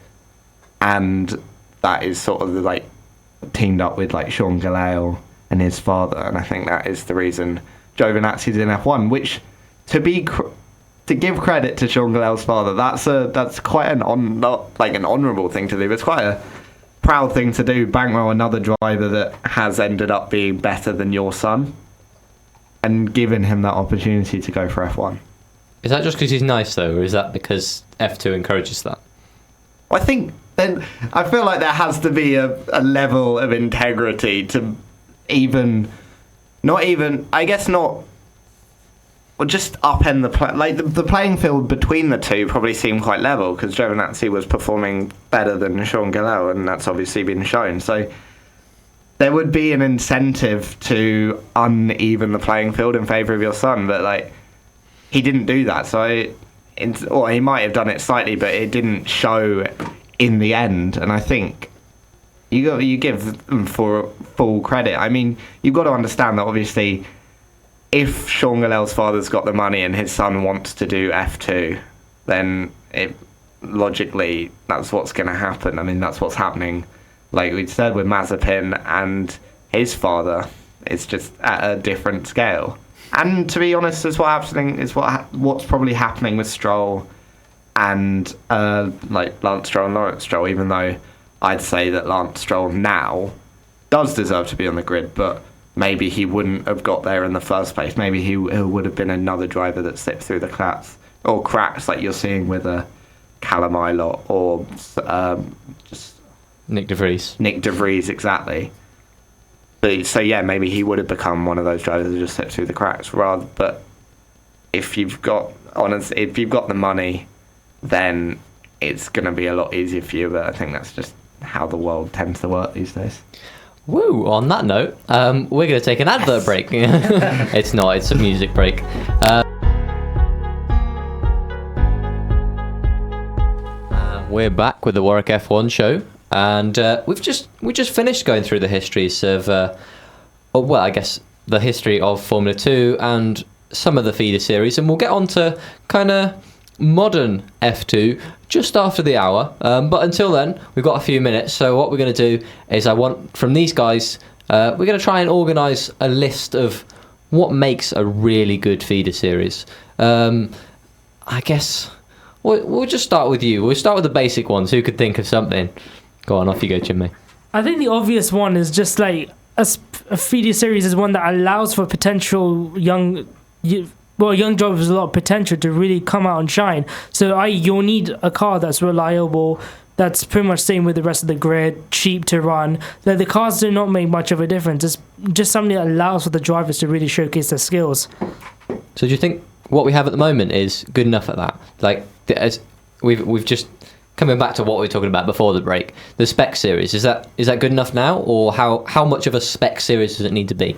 and that is sort of teamed up with Sean Galale and his father, and I think that is the reason Giovinazzi's in F1. Which, to give credit to Sean Galale's father, that's quite not an honourable thing to do, but it's quite a proud thing to do. Bankroll another driver that has ended up being better than your son, and giving him that opportunity to go for F1. Is that just because he's nice, though, or is that because F2 encourages that? I think then I feel like there has to be a level of integrity to just upend the playing field between the two probably seemed quite level, because Giovinazzi was performing better than Sean Galale, and that's obviously been shown. So there would be an incentive to uneven the playing field in favour of your son, but he didn't do that. So or he might have done it slightly, but it didn't show in the end. And I think you give them for full credit. I mean, you've got to understand that obviously, if Sean Galale's father's got the money and his son wants to do F2, then logically that's what's going to happen. I mean, that's what's happening, like we said, with Mazepin and his father. It's just at a different scale. And to be honest, what's probably happening with Stroll and Lance Stroll and Lawrence Stroll, even though I'd say that Lance Stroll now does deserve to be on the grid, but maybe he wouldn't have got there in the first place. Maybe he would have been another driver that slipped through the cracks like you're seeing with a Callum Ilott or just Nick De Vries. Nick De Vries, exactly. So yeah, maybe he would have become one of those drivers that just slipped through the cracks. But if you've got the money, then it's going to be a lot easier for you. But I think that's just how the world tends to work these days. Woo! On that note, we're going to take an advert break. It's not, it's a music break. We're back with the Warwick F1 show, and we just finished going through the histories of, I guess the history of Formula 2 and some of the feeder series, and we'll get on to kind of modern F2 just after the hour, but until then we've got a few minutes. So what we're going to do is I want from these guys, we're going to try and organise a list of what makes a really good feeder series. I guess we'll just start with you. We'll start with the basic ones. Who could think of something? Go on, off you go, Chinmay. I think the obvious one is just like a feeder series is one that allows for potential young drivers with a lot of potential to really come out and shine. So you'll need a car that's reliable, that's pretty much same with the rest of the grid, cheap to run. Like, the cars do not make much of a difference. It's just something that allows for the drivers to really showcase their skills. So do you think what we have at the moment is good enough at that? Like, as we've just coming back to what we were talking about before the break, the spec series, is that good enough now, or how much of a spec series does it need to be?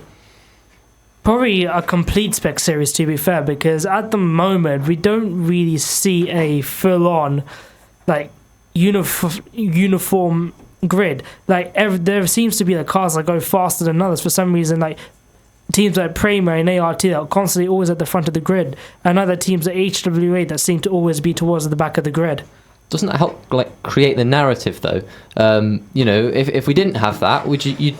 Probably a complete spec series, to be fair, because at the moment we don't really see a full-on like uniform grid. Like there seems to be like cars that go faster than others for some reason. Like teams like Prema and ART that are constantly always at the front of the grid, and other teams like HWA that seem to always be towards the back of the grid. Doesn't that help like create the narrative though? If we didn't have that, would you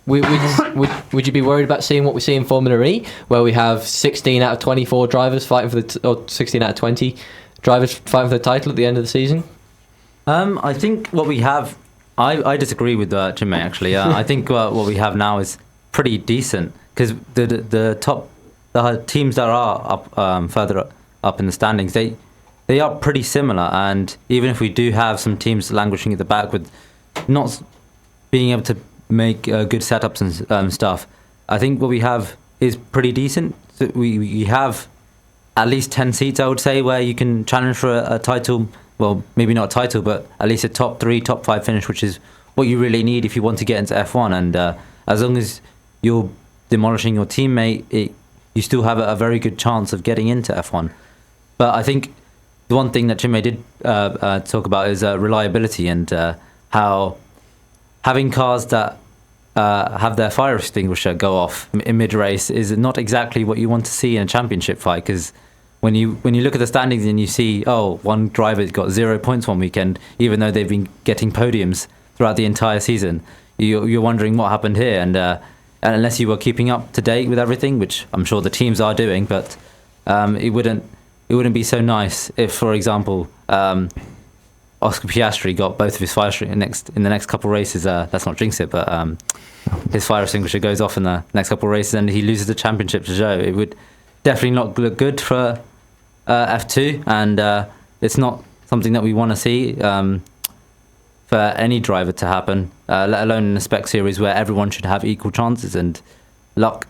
be worried about seeing what we see in Formula E, where we have 16 out of 24 drivers fighting for or 16 out of 20 drivers fighting for the title at the end of the season? I think what we have, I disagree with Chinmay actually. I think what we have now is pretty decent, because the teams that are up further up in the standings, they are pretty similar, and even if we do have some teams languishing at the back with not being able to make good setups and stuff, I think what we have is pretty decent. So we have at least 10 seats, I would say, where you can challenge for a title. Well, maybe not a title, but at least a top 3, top 5 finish, which is what you really need if you want to get into F1. And as long as you're demolishing your teammate, you still have a very good chance of getting into F1. But I think the one thing that Chinmay did talk about is reliability, and how having cars that have their fire extinguisher go off in mid-race is not exactly what you want to see in a championship fight, because when you look at the standings and you see, one driver got 0 points one weekend, even though they've been getting podiums throughout the entire season, you're wondering what happened here. And unless you were keeping up to date with everything, which I'm sure the teams are doing, but it wouldn't be so nice if, for example, Oscar Piastri got both of his fire in the next couple of races. Let's not jinx it, but his fire extinguisher goes off in the next couple of races and he loses the championship to Zhou. It would definitely not look good for F2, and it's not something that we want to see for any driver to happen, let alone in a spec series where everyone should have equal chances, and luck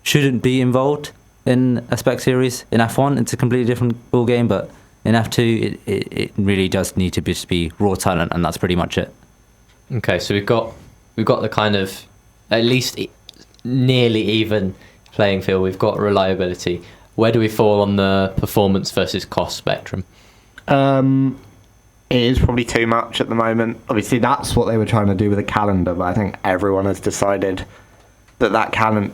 shouldn't be involved in a spec series. In F1, it's a completely different ball game, but in F2, it really does need to just be raw talent, and that's pretty much it. Okay, so we've got the kind of at least nearly even playing field. We've got reliability. Where do we fall on the performance versus cost spectrum? It is probably too much at the moment. Obviously, that's what they were trying to do with the calendar, but I think everyone has decided that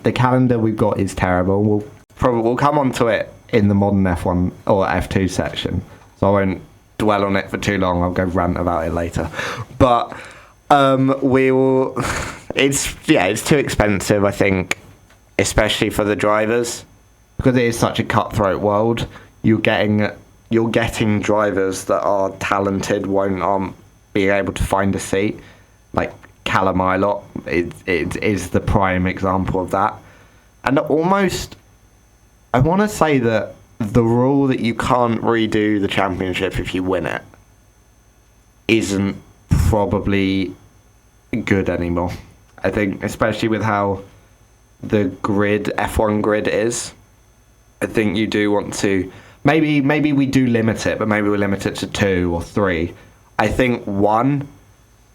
the calendar we've got is terrible. We'll come on to it in the modern F1 or F2 section, so I won't dwell on it for too long. I'll go rant about it later. But we will. It's too expensive, I think, especially for the drivers, because it is such a cutthroat world. You're getting drivers that are talented won't be able to find a seat. Like Callum Ilott is the prime example of that. And almost, I want to say that the rule that you can't redo the championship if you win it isn't probably good anymore. I think, especially with how the F1 grid is, I think you do want to. Maybe we do limit it, but maybe we limit it to 2 or 3. I think 1,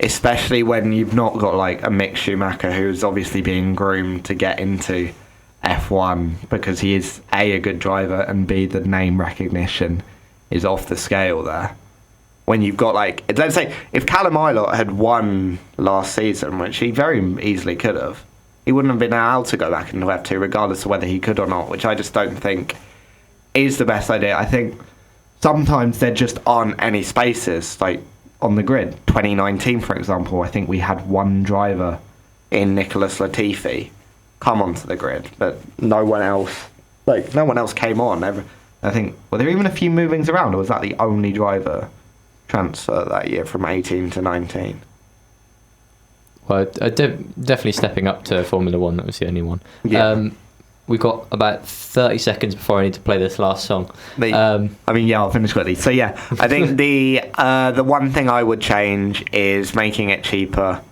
especially when you've not got like a Mick Schumacher, who's obviously being groomed to get into F1 because he is A, a good driver, and B, the name recognition is off the scale there. When you've got like, let's say if Callum Ilott had won last season, which he very easily could have, he wouldn't have been allowed to go back into F2 regardless of whether he could or not, which I just don't think is the best idea. I think sometimes there just aren't any spaces, like on the grid. 2019, for example, I think we had one driver in Nicholas Latifi come onto the grid, but no one else came on. I think, were there even a few movings around, or was that the only driver transfer that year from 18 to 19? Well, definitely stepping up to Formula One. That was the only one. Yeah. We've got about 30 seconds before I need to play this last song. I'll finish quickly. So yeah, I think the one thing I would change is making it cheaper.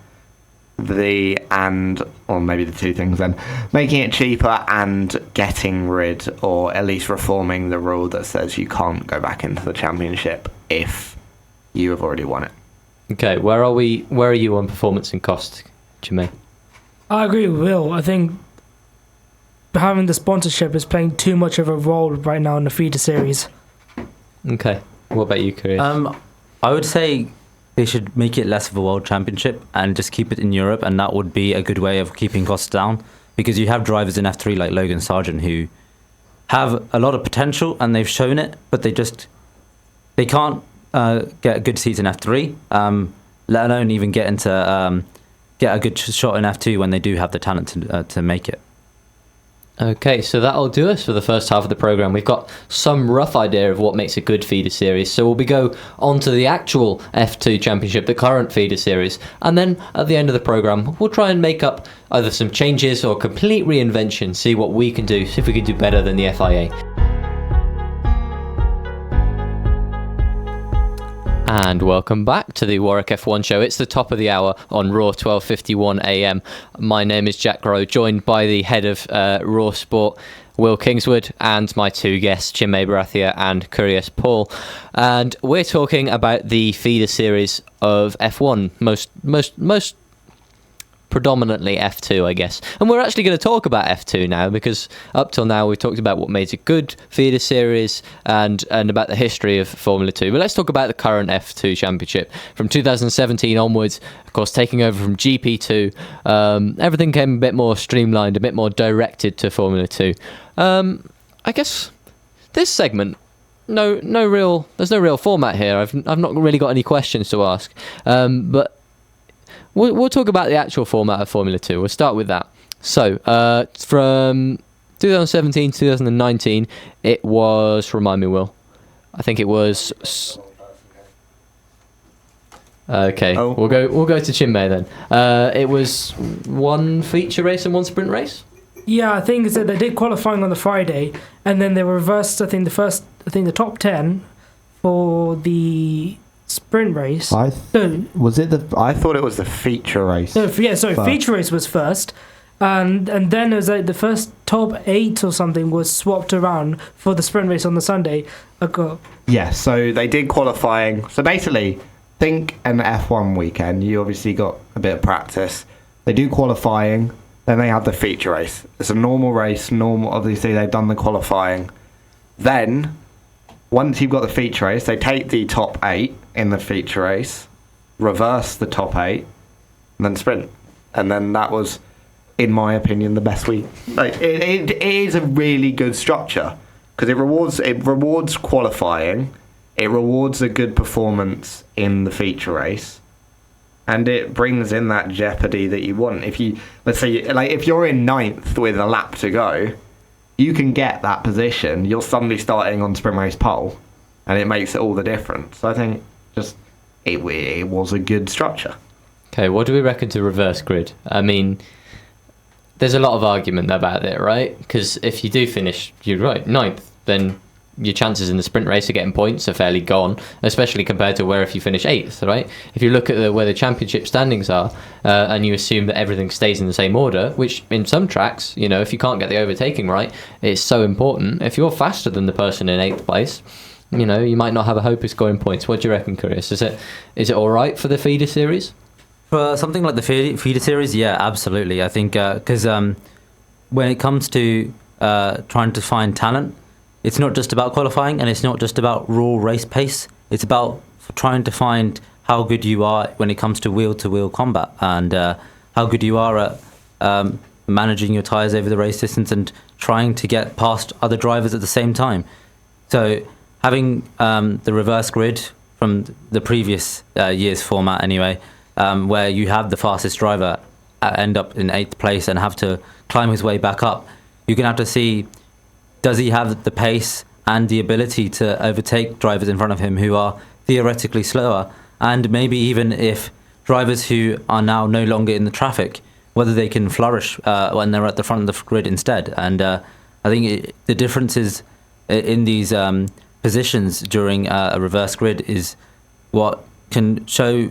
Or maybe the two things then, making it cheaper and getting rid, or at least reforming the rule that says you can't go back into the championship if you have already won it. Okay, where are we? Where are you on performance and cost, Chinmay? I agree with Will. I think having the sponsorship is playing too much of a role right now in the feeder series. Okay, what about you, Kurias? I would say they should make it less of a world championship and just keep it in Europe, and that would be a good way of keeping costs down, because you have drivers in F3 like Logan Sargent who have a lot of potential and they've shown it, but they can't get good seats in F3, let alone even get a good shot in F2 when they do have the talent to make it. Okay, so that'll do us for the first half of the programme. We've got some rough idea of what makes a good feeder series, so we'll go on to the actual F2 Championship, the current feeder series, and then at the end of the programme we'll try and make up either some changes or complete reinvention, see what we can do, see if we can do better than the FIA. And welcome back to the Warwick F1 show. It's the top of the hour on Raw 12:51 AM. My name is Jack Rowe, joined by the head of Raw Sport, Will Kingswood, and my two guests, Chinmay Bharathia and Kurias Paul. And we're talking about the feeder series of F1, most predominantly F2, I guess. And we're actually going to talk about F2 now, because up till now we've talked about what made a good feeder series and about the history of Formula 2. But let's talk about the current F2 Championship. From 2017 onwards, of course, taking over from GP2, everything came a bit more streamlined, a bit more directed to Formula 2. I guess this segment, there's no real format here. I've not really got any questions to ask, but we'll talk about the actual format of Formula 2. We'll start with that. So, from 2017 to 2019, it was, remind me, Will. I think it was... Okay, we'll go to Chinmay then. It was one feature race and one sprint race? Yeah, I think that they did qualifying on the Friday, and then they reversed, I think the top 10 for the sprint race. I thought it was the feature race. Feature race was first, and then it was like the first top 8 or something was swapped around for the sprint race on the Sunday. Yeah, so they did qualifying. So basically, think an F1 weekend, you obviously got a bit of practice. They do qualifying, then they have the feature race. It's a normal race, obviously they've done the qualifying. Then, once you've got the feature race, they take the top 8 in the feature race, reverse the top 8, and then sprint. And then that was, in my opinion, the best week. It is a really good structure, because it rewards qualifying, it rewards a good performance in the feature race, and it brings in that jeopardy that you want. If you're in 9th with a lap to go, you can get that position. You're suddenly starting on sprint race pole, and it makes all the difference. So I think it was a good structure. Okay, what do we reckon to reverse grid? I mean, there's a lot of argument about it, right? Because if you do finish, you're right, 9th, then your chances in the sprint race of getting points are fairly gone, especially compared to where if you finish 8th, right? If you look at where the championship standings are, and you assume that everything stays in the same order, which in some tracks, if you can't get the overtaking right, it's so important. If you're faster than the person in 8th place, you might not have a hope of scoring points. What do you reckon, Kurias? Is it all right for the feeder series? For something like the feeder series, yeah, absolutely. I think because when it comes to trying to find talent, it's not just about qualifying, and it's not just about raw race pace. It's about trying to find how good you are when it comes to wheel-to-wheel combat, and how good you are at managing your tyres over the race distance and trying to get past other drivers at the same time. So having the reverse grid from the previous year's format anyway, where you have the fastest driver end up in 8th place and have to climb his way back up, you're going to have to see, does he have the pace and the ability to overtake drivers in front of him who are theoretically slower? And maybe even if drivers who are now no longer in the traffic, whether they can flourish when they're at the front of the grid instead. And I think the difference is in these positions during a reverse grid is what can show,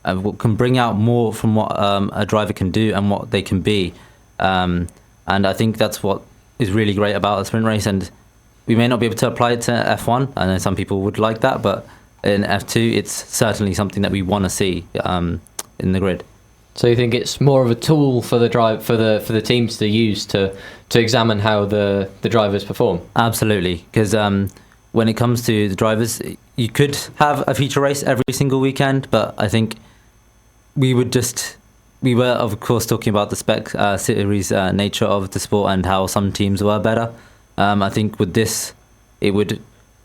what can bring out more from what a driver can do and what they can be. And I think that's what is really great about a sprint race. And we may not be able to apply it to F1. I know some people would like that, but in F2, it's certainly something that we want to see in the grid. So you think it's more of a tool for the for the teams to use to examine how the drivers perform? Of Because when it comes to the drivers, you could have a feature race every single weekend, but I think we were of course talking about the spec series nature of the sport and how some teams were better. I think with this, it would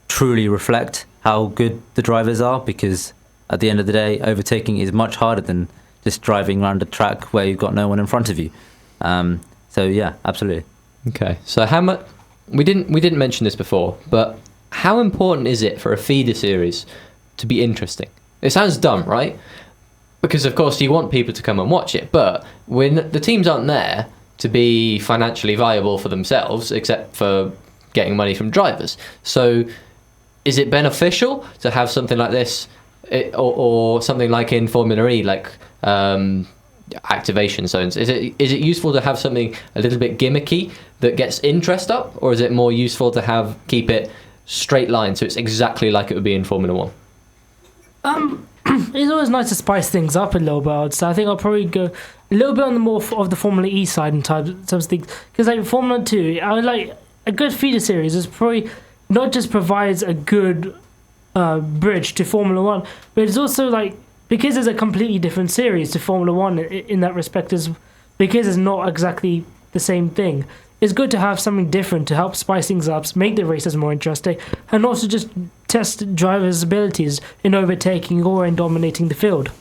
truly reflect how good the drivers are, because at the end of the day, overtaking is much harder than just driving around a track where you've got no one in front of you. So yeah, absolutely. Okay, so how much we didn't mention this before, but how important is it for a feeder series to be interesting? It sounds dumb, right? Because of course you want people to come and watch it, but when the teams aren't there to be financially viable for themselves, except for getting money from drivers. So is it beneficial to have something like this, or something like in Formula E, like activation zones? Is it useful to have something a little bit gimmicky that gets interest up, or is it more useful to keep it straight line so it's exactly like it would be in Formula One? It's always nice to spice things up a little bit. So I think I'll probably go a little bit on the more of the Formula E side in terms of things, because like Formula 2, I would like a good feeder series is probably not just provides a good bridge to Formula 1, but it's also like, because it's a completely different series to Formula 1 in that respect, is because it's not exactly the same thing. It's good to have something different to help spice things up, make the races more interesting, and also just test drivers' abilities in overtaking or in dominating the field.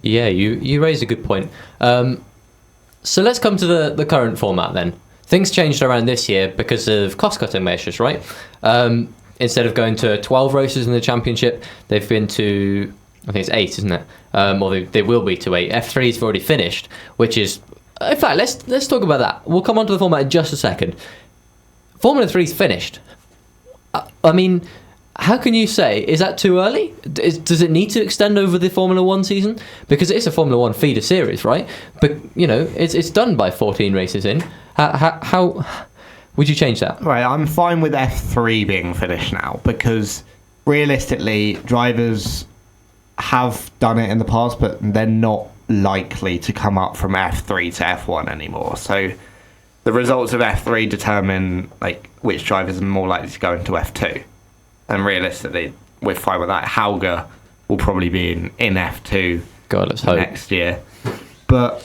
Yeah, you raise a good point. So let's come to the current format then. Things changed around this year because of cost-cutting measures, right? Instead of going to 12 races in the championship, they've been to, I think it's 8, isn't it? Or they will be to 8. F3's already finished, which is, in fact, let's talk about that. We'll come on to the format in just a second. Formula 3's finished. I mean, how can you say, is that too early? Does it need to extend over the Formula 1 season? Because it's a Formula 1 feeder series, right? But, you know, it's done by 14 races in. How would you change that? Right, I'm fine with F3 being finished now, because realistically, drivers have done it in the past, but they're not likely to come up from F3 to F1 anymore. So the results of F3 determine like which drivers are more likely to go into F2. And realistically, we're fine with that. Hauger will probably be in F2 God, let's hope. next year. But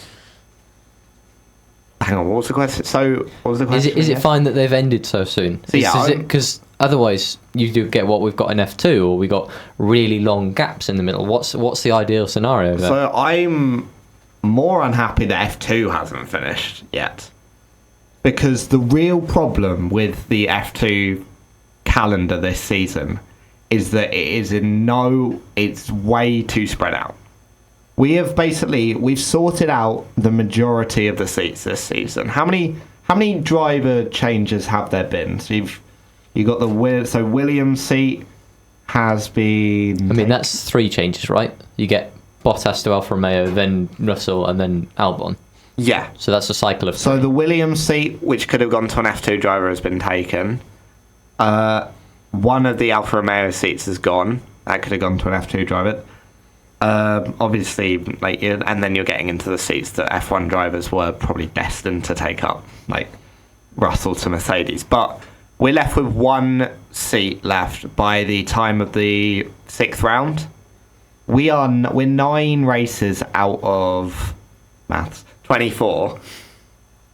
hang on, what was the question? Is it fine that they've ended so soon? So, yeah, because otherwise you do get what we've got in F2, or we got really long gaps in the middle. What's the ideal scenario there? So I'm more unhappy that F2 hasn't finished yet, because the real problem with the F2 calendar this season is that it's way too spread out. We've sorted out the majority of the seats this season. How many driver changes have there been? So you got Williams' seat has been. I mean, that's 3 changes, right? You get Bottas to Alfa Romeo, then Russell, and then Albon. Yeah. So that's a cycle of 3. So the Williams' seat, which could have gone to an F2 driver, has been taken. One of the Alfa Romeo seats has gone. That could have gone to an F2 driver. Obviously, and then you're getting into the seats that F1 drivers were probably destined to take up, like Russell to Mercedes. But we're left with 1 seat left by the time of the 6th round. We're 9 races out of 24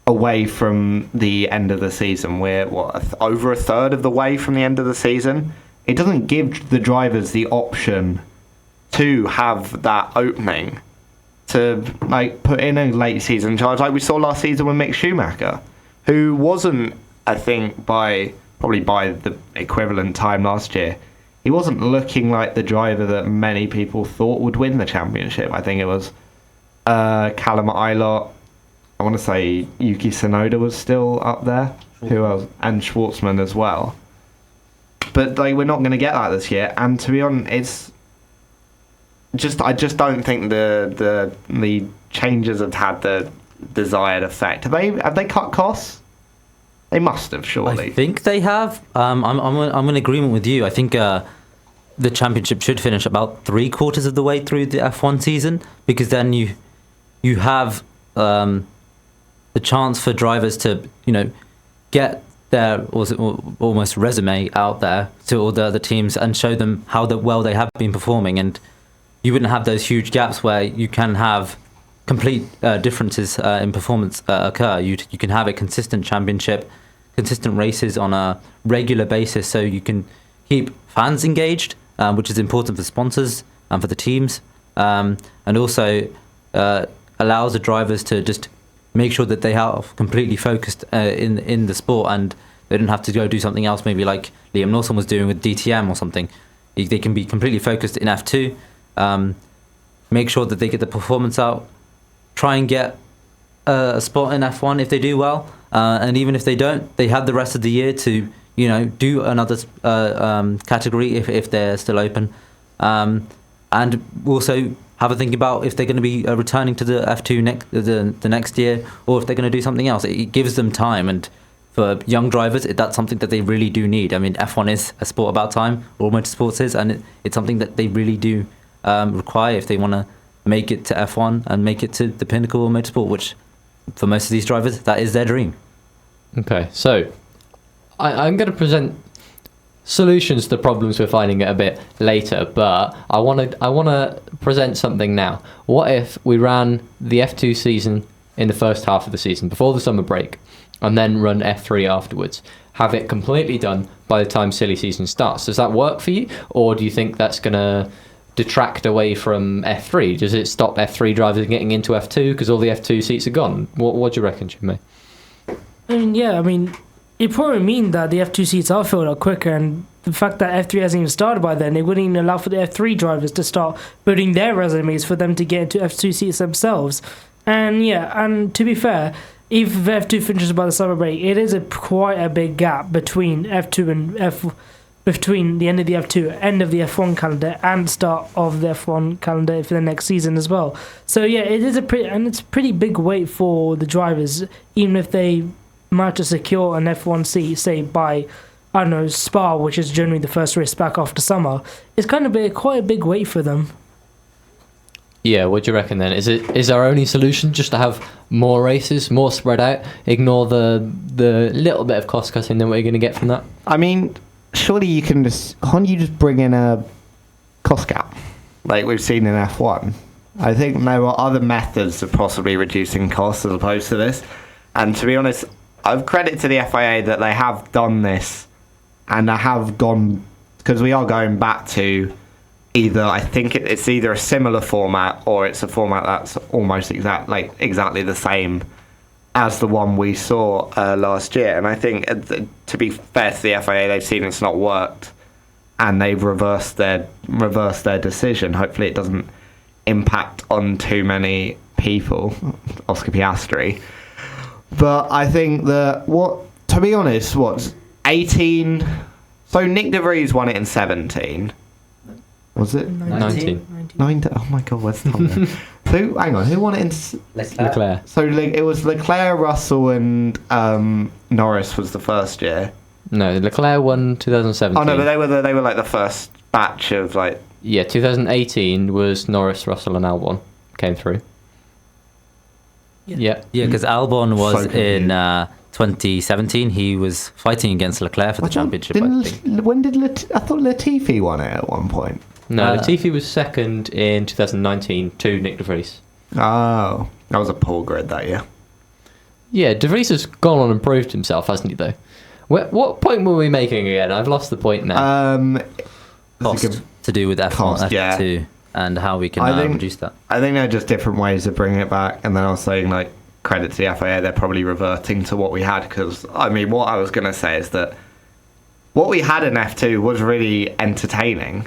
away from the end of the season. We're over a third of the way from the end of the season. It doesn't give the drivers the option to have that opening to put in a late season charge like we saw last season with Mick Schumacher, who wasn't, I think, probably by the equivalent time last year, he wasn't looking like the driver that many people thought would win the championship. I think it was Callum Eilert. I want to say Yuki Tsunoda was still up there. Who else? And Schwartzman as well. But like, we're not going to get that this year. And to be honest, I just don't think the changes have had the desired effect. Have they cut costs? They must have, surely. I think they have. I'm in agreement with you. I think the championship should finish about 3/4 of the way through the F1 season, because then you have the chance for drivers to get their almost resume out there to all the other teams and show them how well they have been performing, and you wouldn't have those huge gaps where you can have complete differences in performance occur. You can have a consistent championship, consistent races on a regular basis, so you can keep fans engaged, which is important for sponsors and for the teams, and also allows the drivers to just make sure that they are completely focused in the sport, and they don't have to go do something else, maybe like Liam Lawson was doing with DTM or something. They can be completely focused in F2, make sure that they get the performance out, try and get a spot in F1 if they do well, and even if they don't, they have the rest of the year to do another category if they're still open, and also have a think about if they're going to be returning to the F2 the next year, or if they're going to do something else. It gives them time, and for young drivers, that's something that they really do need. I mean, F1 is a sport about time, or motorsports is, and it's something that they really do require if they want to make it to F1 and make it to the pinnacle of motorsport, which for most of these drivers, that is their dream. Okay, so I'm going to present solutions to problems we're finding it a bit later, but I want to present something now. What if we ran the F2 season in the first half of the season before the summer break, and then run F3 afterwards? Have it completely done by the time silly season starts. Does that work for you, or do you think that's going to detract away from F3? Does it stop F3 drivers getting into F2 because all the F2 seats are gone? What do you reckon, Chinmay? I mean, it probably mean that the F2 seats are filled up quicker, and the fact that F3 hasn't even started by then, it wouldn't even allow for the F3 drivers to start building their resumes for them to get into F2 seats themselves. And to be fair, if F2 finishes by the summer break, it is quite a big gap between F2 and between the end of the F2, end of the F1 calendar, and start of the F1 calendar for the next season as well. So yeah, it is it's a pretty big wait for the drivers, even if they manage to secure an F1 seat, say by, I don't know, Spa, which is generally the first race back after summer. It's kind of quite a big wait for them. Yeah, what do you reckon then? Is our only solution just to have more races, more spread out, ignore the little bit of cost cutting that we're going to get from that? I mean, surely can't you just bring in a cost cap like we've seen in F1? I think there are other methods of possibly reducing costs as opposed to this. And to be honest, I've credit to the FIA that they have done this, and they have gone, because we are going back to either, I think it's either a similar format or it's a format that's almost exactly the same as the one we saw last year. And I think, to be fair to the FIA, they've seen it's not worked, and they've reversed their decision. Hopefully, it doesn't impact on too many people, Oscar Piastri. But I think that to be honest, 18? So Nick De Vries won it in 17. Was it 19? 19. Oh my God, where's Tom? So hang on, who won it in Leclerc? So it was Leclerc, Russell, and Norris was the first year. No, Leclerc won 2017. Oh no, but they were like the first batch of like. Yeah, 2018 was Norris, Russell, and Albon came through. Yeah, because Albon was in 2017. He was fighting against Leclerc for the championship. When did I thought Latifi won it at one point? No, Latifi was second in 2019 to Nick De Vries. Oh, that was a poor grid that year. Yeah, De Vries has gone on and proved himself, hasn't he, though? What point were we making again? I've lost the point now. Cost to do with F1, F2, and how we can reduce that. I think there are just different ways of bringing it back, and then I was saying, like, credit to the FIA, they're probably reverting to what we had, because, I mean, what I was going to say is that what we had in F2 was really entertaining.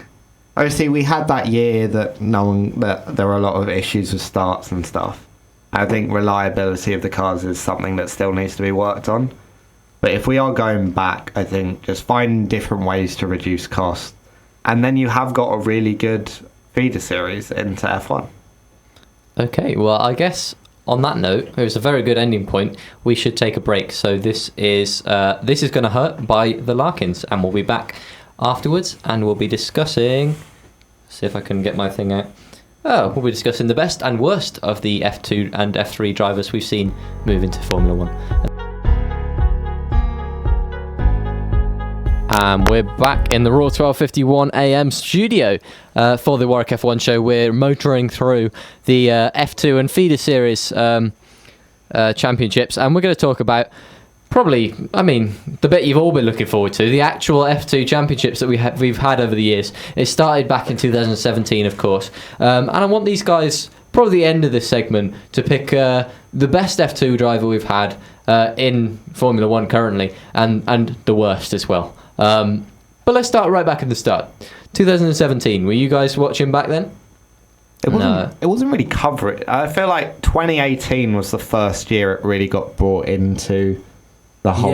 Obviously, we had that year that there were a lot of issues with starts and stuff. I think reliability of the cars is something that still needs to be worked on. But if we are going back, I think just find different ways to reduce costs. And then you have got a really good feeder series into F1. Okay, well, I guess on that note, it was a very good ending point. We should take a break. So this is Gonna Hurt by the Larkins, and we'll be back afterwards, and we'll be discussing... See if I can get my thing out. Oh, we'll be discussing the best and worst of the F2 and F3 drivers we've seen move into Formula 1. And we're back in the Raw 12:51 AM studio for the Warwick F1 show. We're motoring through the F2 and feeder series championships, and we're going to talk about probably, the bit you've all been looking forward to, the actual F2 championships that we've had over the years. It started back in 2017, of course, and I want these guys, probably the end of this segment, to pick the best F2 driver we've had in Formula 1 currently, and the worst as well. But let's start right back at the start. 2017, were you guys watching back then? It wasn't really covered. I feel like 2018 was the first year it really got brought into the whole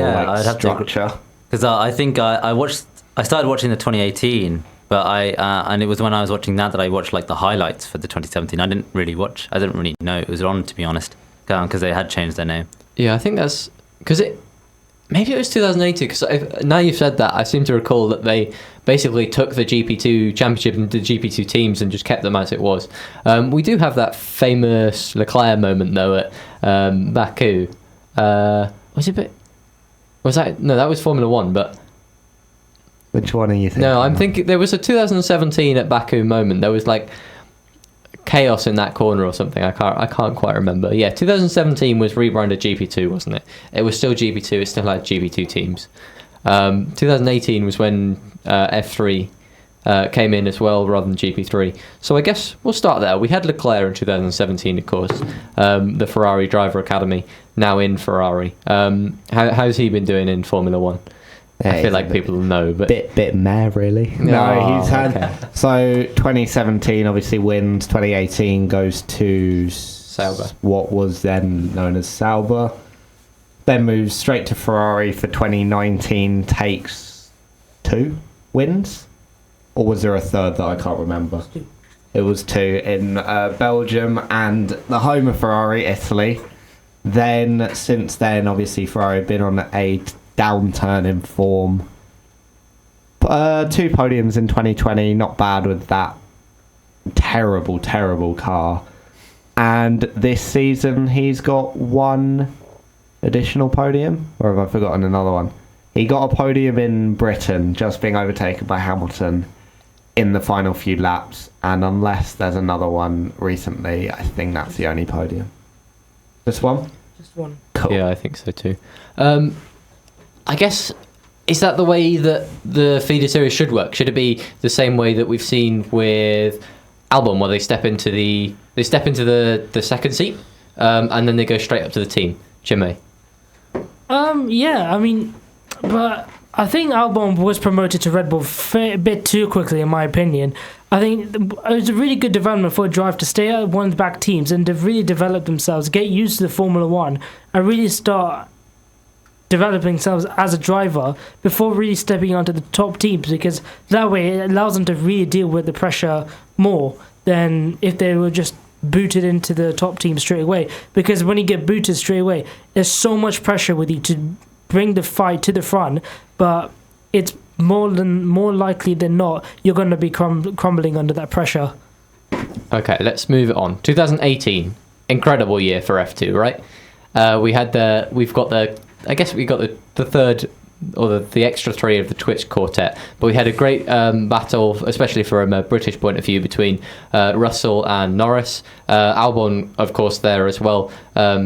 structure. Because I think I started watching the 2018, but and it was when I was watching that I watched like the highlights for the 2017. I didn't really know it was on, to be honest, because they had changed their name. Yeah, I think that's because maybe it was 2018, because now you've said that, I seem to recall that they basically took the GP2 championship into GP2 teams and just kept them as it was. We do have that famous Leclerc moment, though, at Baku. That was Formula 1, but... Which one are you thinking? No, I'm thinking there was a 2017 at Baku moment. There was like chaos in that corner or something. I can't quite remember. Yeah, 2017 was rebranded GP2, wasn't it? It was still GP2. It still had GP2 teams. 2018 was when F3 came in as well, rather than GP3. So I guess we'll start there. We had Leclerc in 2017, of course, the Ferrari Driver Academy, now in Ferrari. How's he been doing in Formula 1? I feel like people know, but bit meh, really. No, he's had so 2017 obviously wins. 2018 goes to Sauber, what was then known as Sauber. Then moves straight to Ferrari for 2019. Takes 2 wins, or was there a third that I can't remember? It was 2 in Belgium and the home of Ferrari, Italy. Then since then, obviously Ferrari have been on a downturn in form. 2 podiums in 2020, not bad with that terrible car. And this season he's got 1 additional podium, or have I forgotten another one? He got a podium in Britain, just being overtaken by Hamilton in the final few laps, and unless there's another one recently, I think that's the only podium. Just one? Just one. Cool. Yeah, I think so too. I guess, is that the way that the feeder series should work? Should it be the same way that we've seen with Albon, where they step into the second seat, and then they go straight up to the team? Chinmay? Yeah, but I think Albon was promoted to Red Bull a bit too quickly, in my opinion. I think it was a really good development for a drive to stay at one's back teams and to really develop themselves, get used to the Formula 1, and really start developing themselves as a driver before really stepping onto the top teams, because that way it allows them to really deal with the pressure more than if they were just booted into the top team straight away. Because when you get booted straight away, there's so much pressure with you to bring the fight to the front, but it's more likely than not you're going to be crumbling under that pressure. Okay, let's move it on. 2018, incredible year for F2, right? We got the third, or the extra 3 of the Twitch quartet, but we had a great battle, especially from a British point of view, between Russell and Norris. Albon, of course, there as well,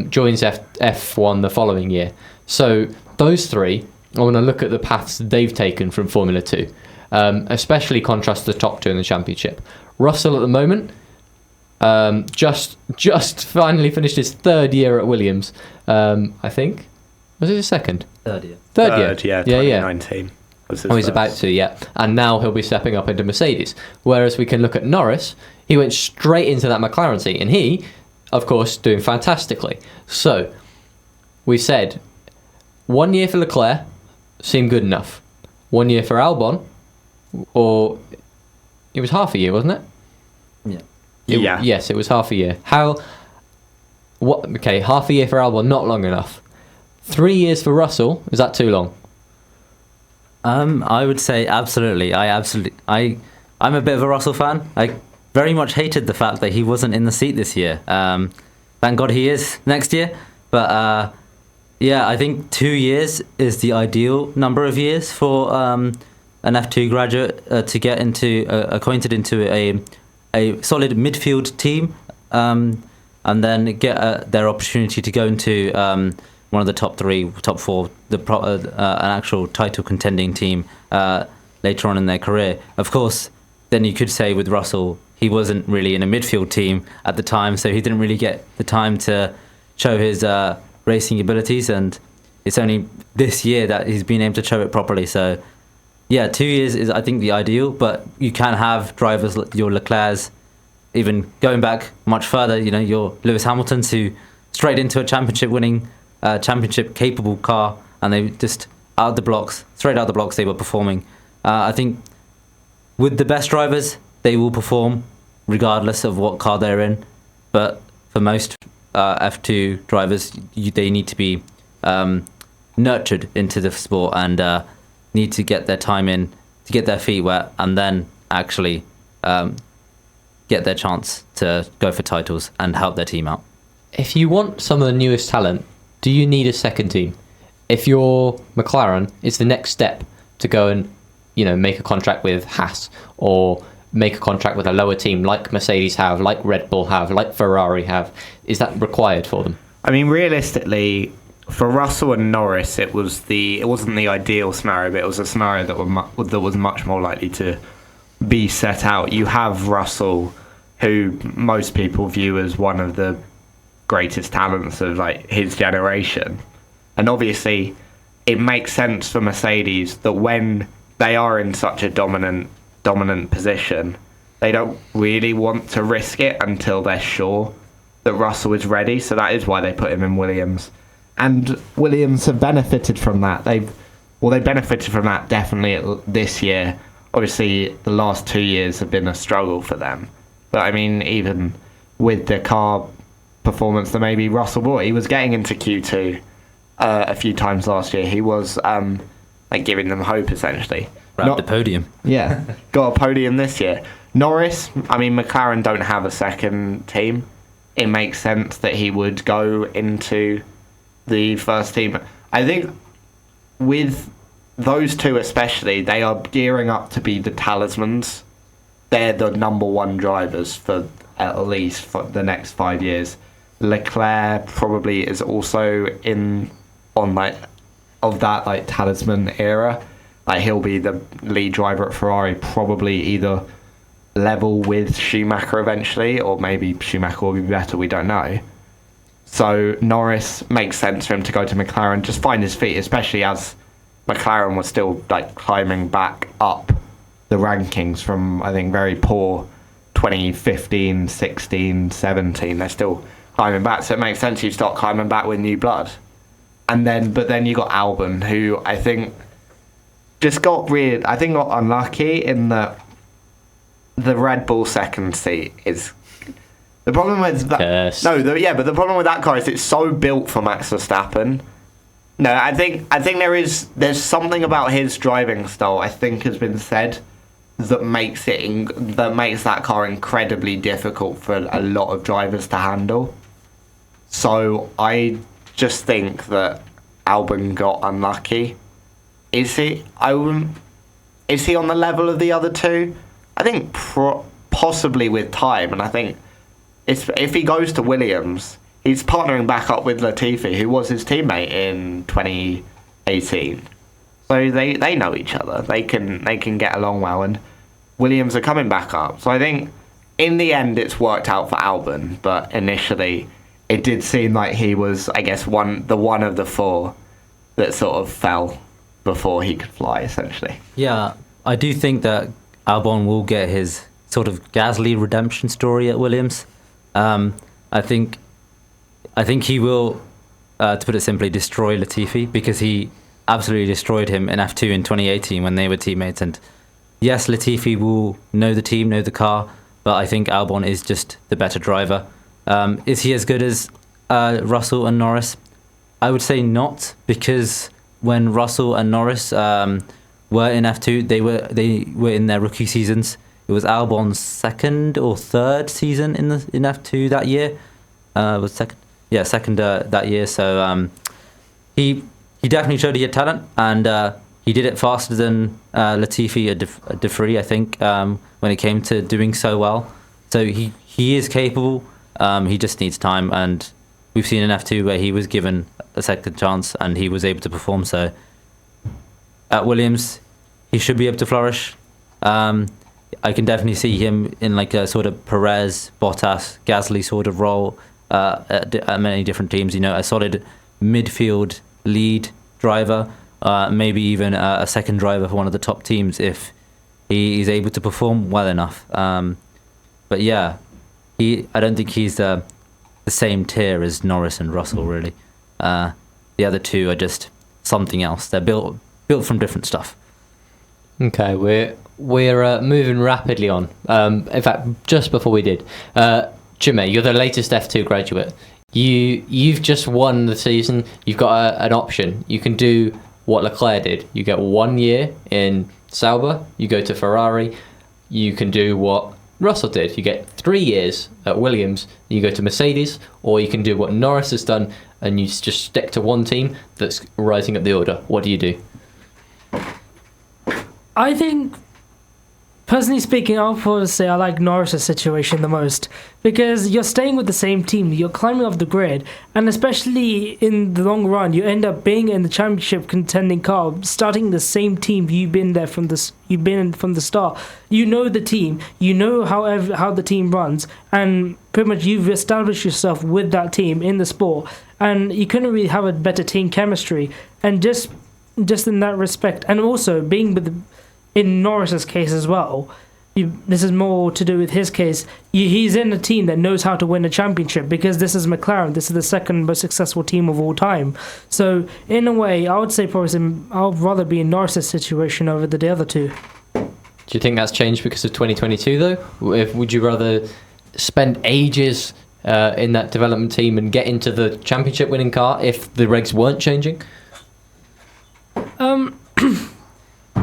joins F1 the following year. So those 3, I want to look at the paths they've taken from Formula 2, especially contrast the top 2 in the championship. Russell at the moment, just finally finished his 3rd year at Williams, I think. Was it his 2nd? Third year. Third year. Yeah, 2019. was his Oh, he's first. about to, yeah. And now he'll be stepping up into Mercedes. Whereas we can look at Norris, he went straight into that McLaren seat, and he, of course, doing fantastically. So, we said 1 year for Leclerc seemed good enough. 1 year for Albon, or it was half a year, wasn't it? Yeah. Yes, it was half a year. Okay, half a year for Albon, not long enough. 3 years for Russell, is that too long? I would say absolutely. I'm a bit of a Russell fan. I very much hated the fact that he wasn't in the seat this year. Thank God he is next year. But yeah, I think 2 years is the ideal number of years for an F2 graduate to get acquainted into a solid midfield team, and then get their opportunity to go into one of the top 3, top 4, an actual title contending team later on in their career. Of course, then you could say with Russell, he wasn't really in a midfield team at the time, so he didn't really get the time to show his racing abilities, and it's only this year that he's been able to show it properly. So yeah, 2 years is, I think, the ideal, but you can have drivers like your Leclercs, even going back much further, your Lewis Hamiltons, who straight into a championship-winning, championship-capable car, and they just straight out the blocks, they were performing. I think with the best drivers, they will perform regardless of what car they're in, but for most F2 drivers, they need to be nurtured into the sport and need to get their time in, to get their feet wet, and then actually get their chance to go for titles and help their team out. If you want some of the newest talent, do you need a second team? If you're McLaren, it's the next step to go and make a contract with Haas, or make a contract with a lower team like Mercedes have, like Red Bull have, like Ferrari have. Is that required for them? I mean, realistically, for Russell and Norris, it wasn't the ideal scenario, but it was a scenario that was much more likely to be set out. You have Russell, who most people view as one of the greatest talents of his generation, and obviously it makes sense for Mercedes that when they are in such a dominant position, they don't really want to risk it until they're sure that Russell is ready. So that is why they put him in Williams, and Williams have benefited from that. They benefited from that definitely this year. Obviously, the last 2 years have been a struggle for them, but I mean, even with the car performance that maybe Russell brought, he was getting into Q2 a few times last year. He was giving them hope, essentially. Grabbed the podium. Yeah, got a podium this year. Norris, I mean, McLaren don't have a second team. It makes sense that he would go into the first team. I think with those two especially, they are gearing up to be the talismans. They're the number one drivers for at least for the next 5 years. Leclerc probably is also on that talisman era. He'll be the lead driver at Ferrari, probably either level with Schumacher eventually, or maybe Schumacher will be better, we don't know. So Norris makes sense for him to go to McLaren, just find his feet, especially as McLaren was still climbing back up the rankings from, I think, very poor 2015, 16, 17. They're still climbing back, so it makes sense you start climbing back with new blood. But then you got Albon, who I think just got unlucky in that the Red Bull second seat is the problem with that. Yes. But the problem with that car is it's so built for Max Verstappen. No, I think there's something about his driving style, I think, has been said, that makes that car incredibly difficult for a lot of drivers to handle. So I just think that Albon got unlucky. Is he on the level of the other two? I think possibly with time, and I think if he goes to Williams, he's partnering back up with Latifi, who was his teammate in 2018. So they know each other. They can get along well, and Williams are coming back up. So I think in the end it's worked out for Albon, but initially it did seem like he was, I guess, one of the four that sort of fell before he could fly, essentially. Yeah, I do think that Albon will get his sort of Gasly redemption story at Williams. I think he will, to put it simply, destroy Latifi, because he absolutely destroyed him in F2 in 2018 when they were teammates. And yes, Latifi will know the team, know the car, but I think Albon is just the better driver. Is he as good as Russell and Norris? I would say not, because when Russell and Norris were in F2, they were in their rookie seasons. It was Albon's second or third season in F2 that year. Was second? Yeah, second that year. So he definitely showed he had talent, and he did it faster than Latifi at De Vries, I think, when it came to doing so well. So he is capable. He just needs time, and we've seen in F2 where he was given a second chance and he was able to perform. So at Williams, he should be able to flourish. I can definitely see him in like a sort of Perez, Bottas, Gasly sort of role at many different teams. You know, a solid midfield lead driver, maybe even a second driver for one of the top teams if he is able to perform well enough. But yeah, I don't think he's the same tier as Norris and Russell, really. The other two are just something else. They're built from different stuff. Okay, we're moving rapidly on. In fact, just before we did, Chinmay, you're the latest F2 graduate. You've just won the season. You've got an option. You can do what Leclerc did. You get 1 year in Sauber. You go to Ferrari. You can do what Russell did. You get 3 years at Williams. You go to Mercedes, or you can do what Norris has done, and you just stick to one team that's rising up the order. What do you do? I think, personally speaking, I'll probably say I like Norris's situation the most, because you're staying with the same team, you're climbing up the grid, and especially in the long run, you end up being in the championship contending car, starting the same team you've been from the start. You know the team, you know how the team runs, and pretty much you've established yourself with that team in the sport, and you couldn't really have a better team chemistry, and just in that respect, and also being in Norris's case as well, this is more to do with his case. He's in a team that knows how to win a championship, because this is McLaren. This is the second most successful team of all time. So in a way, I would say probably I'd rather be in Norris's situation over the other two. Do you think that's changed because of 2022 though? Would you rather spend ages in that development team and get into the championship winning car if the regs weren't changing?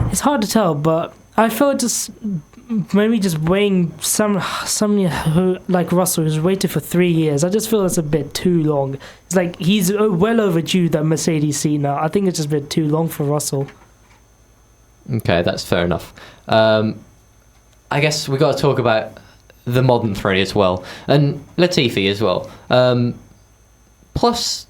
It's hard to tell, but I feel just maybe just weighing somebody who, like Russell, who's waited for 3 years. I just feel that's a bit too long. It's like he's well overdue that Mercedes seat now. I think it's just a bit too long for Russell. Okay, that's fair enough. I guess we got to talk about the modern three as well, and Latifi as well. Plus,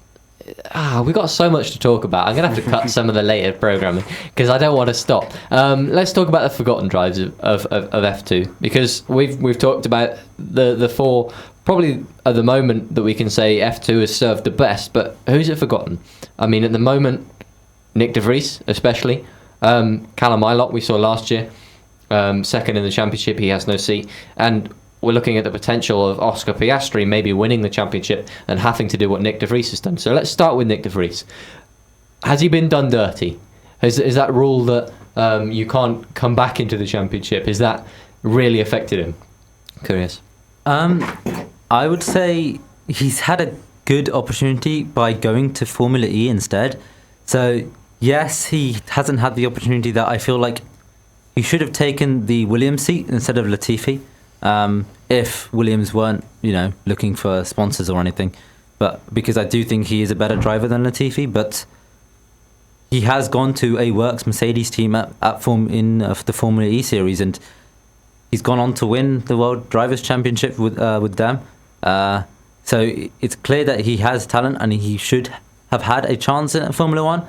we got so much to talk about. I'm gonna have to cut some of the later programming because I don't want to stop. Let's talk about the forgotten drives of F2, because we've talked about the four probably at the moment that we can say F2 has served the best. But who's it forgotten? I mean, at the moment, Nick De Vries especially. Callum Ilott we saw last year, second in the championship. He has no seat, and we're looking at the potential of Oscar Piastri maybe winning the championship and having to do what Nick De Vries has done. So let's start with Nick De Vries. Has he been done dirty? Is that rule that you can't come back into the championship, has that really affected him? Kurias. I would say he's had a good opportunity by going to Formula E instead. So yes, he hasn't had the opportunity that I feel like he should have taken the Williams seat instead of Latifi. If Williams weren't, looking for sponsors or anything, but because I do think he is a better driver than Latifi. But he has gone to a Works Mercedes team in the Formula E series, and he's gone on to win the World Drivers' Championship with them. So it's clear that he has talent, and he should have had a chance in Formula One.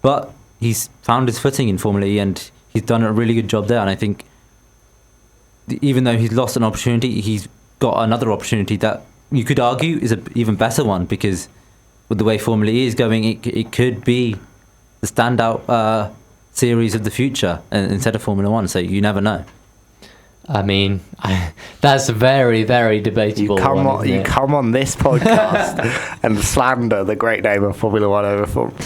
But he's found his footing in Formula E, and he's done a really good job there. And I think, even though he's lost an opportunity, he's got another opportunity that you could argue is an even better one, because with the way Formula E is going, it could be standout series of the future instead of Formula One. So you never know. I mean, that's very, very debatable. You come on this podcast and slander the great name of Formula One over Formula.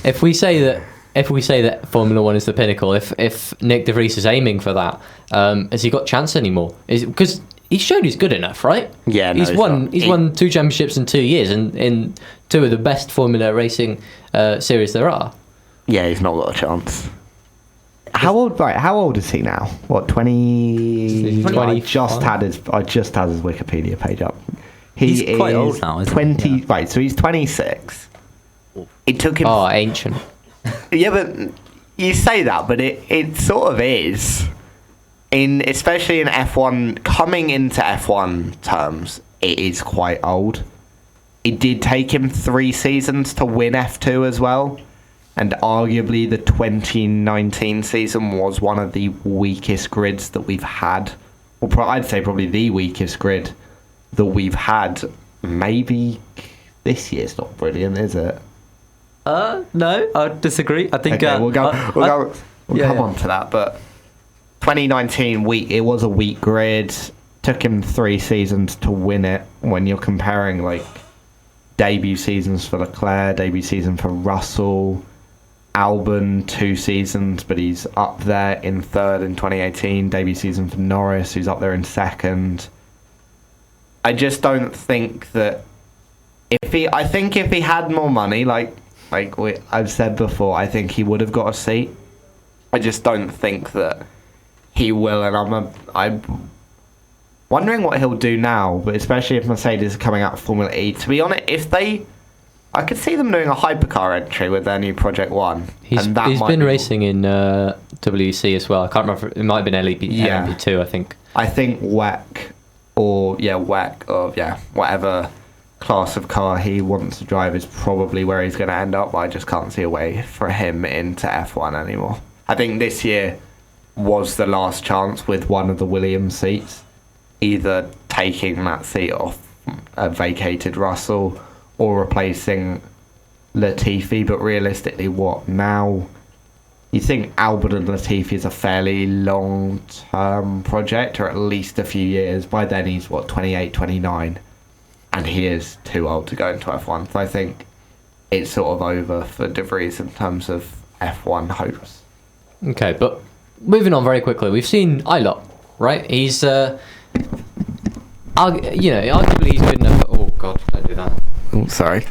If we say that Formula One is the pinnacle, if Nick De Vries is aiming for that, has he got chance anymore? Because he's shown he's good enough, right? Yeah, no, he's won 2 championships in 2 years, and in 2 of the best Formula racing series there are. Yeah, he's not got a chance. How old is he now? What, 20? 20. I just had his Wikipedia page up. He's quite old now, isn't 20. he? Right, so he's 26. It took him. Oh, ancient. Yeah, but you say that, but it sort of is. Especially in F1, coming into F1 terms, it is quite old. It did take him 3 seasons to win F2 as well. And arguably the 2019 season was one of the weakest grids that we've had. Well, I'd say probably the weakest grid that we've had. Maybe this year's not brilliant, is it? No, I disagree. I think okay, we'll come on to that. But 2019, it was a weak grid. Took him 3 seasons to win it. When you're comparing like debut seasons for Leclerc, debut season for Russell, Albon 2 seasons, but he's up there in 3rd in 2018. Debut season for Norris, who's up there in 2nd. I just don't think that if he had more money, like I've said before, I think he would have got a seat. I just don't think that he will, and I'm wondering what he'll do now. But especially if Mercedes are coming out of Formula E, to be honest, I could see them doing a hypercar entry with their new Project One. He's been racing in WEC as well. I can't remember. It might have been LMP2, I think. I think WEC or whatever class of car he wants to drive is probably where he's going to end up. But I just can't see a way for him into F1 anymore. I think this year was the last chance with one of the Williams seats, either taking that seat off a vacated Russell or replacing Latifi. But realistically, what now? You think Albon and Latifi is a fairly long-term project, or at least a few years. By then he's 28, 29, and he is too old to go into F1. So I think it's sort of over for De Vries in terms of F1 hopes. Okay, but moving on very quickly, we've seen Ilott, right? He's arguably he's good enough. Oh God, don't do that. Oh, sorry.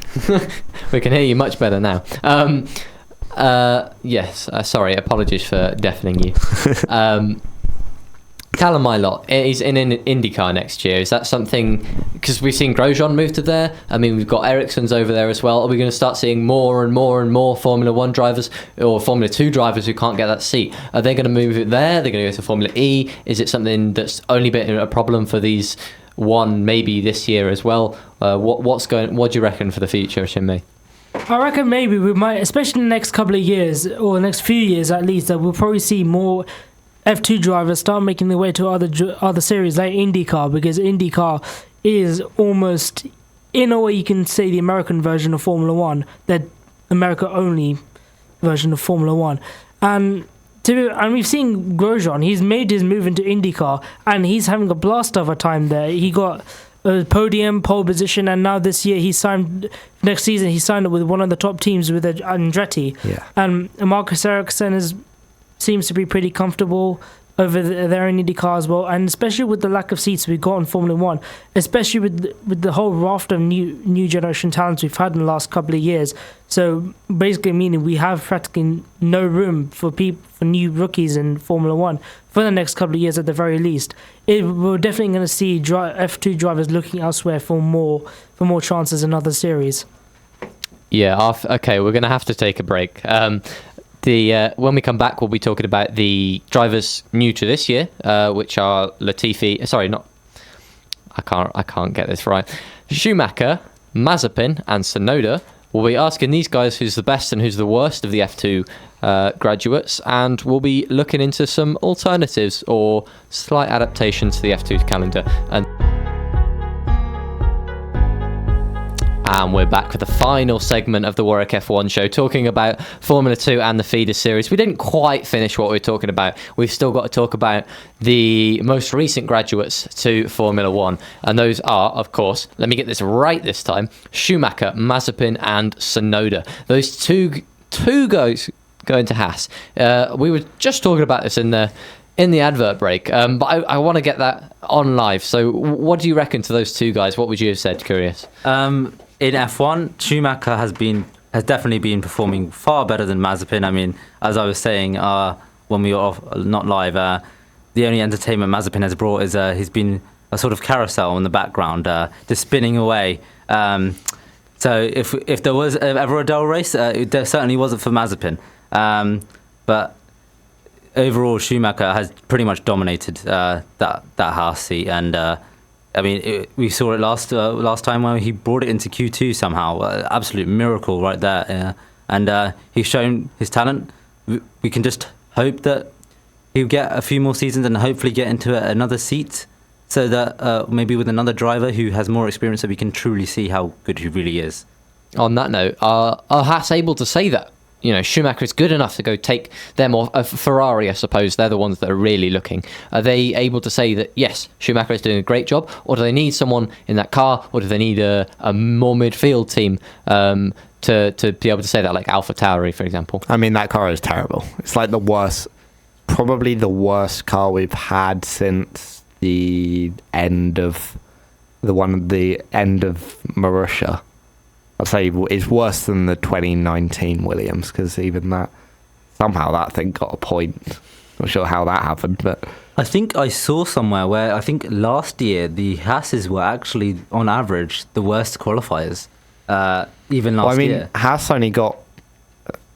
We can hear you much better now. Yes, sorry, apologies for deafening you. Callum Ilott is in an IndyCar next year. Is that something, because we've seen Grosjean move to there, I mean, we've got Ericsson's over there as well. Are we going to start seeing more and more and more Formula 1 drivers or Formula 2 drivers who can't get that seat? Are they going to move it there? Are they going to go to Formula E? Is it something that's only been a problem for these one maybe this year as well? What do you reckon for the future, Chinmay? I reckon maybe we might, especially in the next couple of years, or the next few years at least, that we'll probably see more F2 drivers start making their way to other series like IndyCar, because IndyCar is almost, in a way you can say, the American version of Formula 1, the America-only version of Formula 1. And we've seen Grosjean, he's made his move into IndyCar, and he's having a blast of a time there. He got a podium, pole position, and now this year next season he signed up with one of the top teams with Andretti. Yeah. And Marcus Ericsson seems to be pretty comfortable over there in IndyCar as well, and especially with the lack of seats we've got in Formula 1, especially with the whole raft of new generation talents we've had in the last couple of years. So basically meaning we have practically no room for new rookies in Formula 1 for the next couple of years at the very least. We're definitely going to see F2 drivers looking elsewhere for more chances in other series. Yeah, okay, we're going to have to take a break. When we come back, we'll be talking about the drivers new to this year, which are Latifi. Sorry, not. I can't get this right. Schumacher, Mazepin, and Tsunoda. We'll be asking these guys who's the best and who's the worst of the F2 graduates, and we'll be looking into some alternatives or slight adaptations to the F2 calendar. And we're back with the final segment of the Warwick F1 show, talking about Formula 2 and the feeder series. We didn't quite finish what we were talking about. We've still got to talk about the most recent graduates to Formula 1. And those are, of course, let me get this right this time, Schumacher, Mazepin and Tsunoda. Those two guys going to Haas. We were just talking about this in the advert break, but I want to get that on live. So what do you reckon to those two guys? What would you have said, Kurias? In F1, Schumacher has definitely been performing far better than Mazepin. I mean, as I was saying when we were off, not live, the only entertainment Mazepin has brought is he's been a sort of carousel in the background, just spinning away. So if there was ever a dull race, it certainly wasn't for Mazepin. But overall, Schumacher has pretty much dominated that Haas seat, and I mean, we saw it last time when he brought it into Q2 somehow. Absolute miracle right there. And he's shown his talent. We can just hope that he'll get a few more seasons and hopefully get into another seat, so that maybe with another driver who has more experience, so we can truly see how good he really is. On that note, are Haas able to say that? You know, Schumacher is good enough to go take them off. Ferrari, I suppose, they're the ones that are really looking. Are they able to say that, yes, Schumacher is doing a great job, or do they need someone in that car, or do they need a more midfield team to be able to say that, like AlphaTauri, for example? I mean, that car is terrible. It's like probably the worst car we've had since the end of Marussia. I'd say it's worse than the 2019 Williams, because even that, somehow that thing got a point. Not sure how that happened, but I think I saw somewhere where I think last year the Haas's were actually, on average, the worst qualifiers. Even last year. Haas only got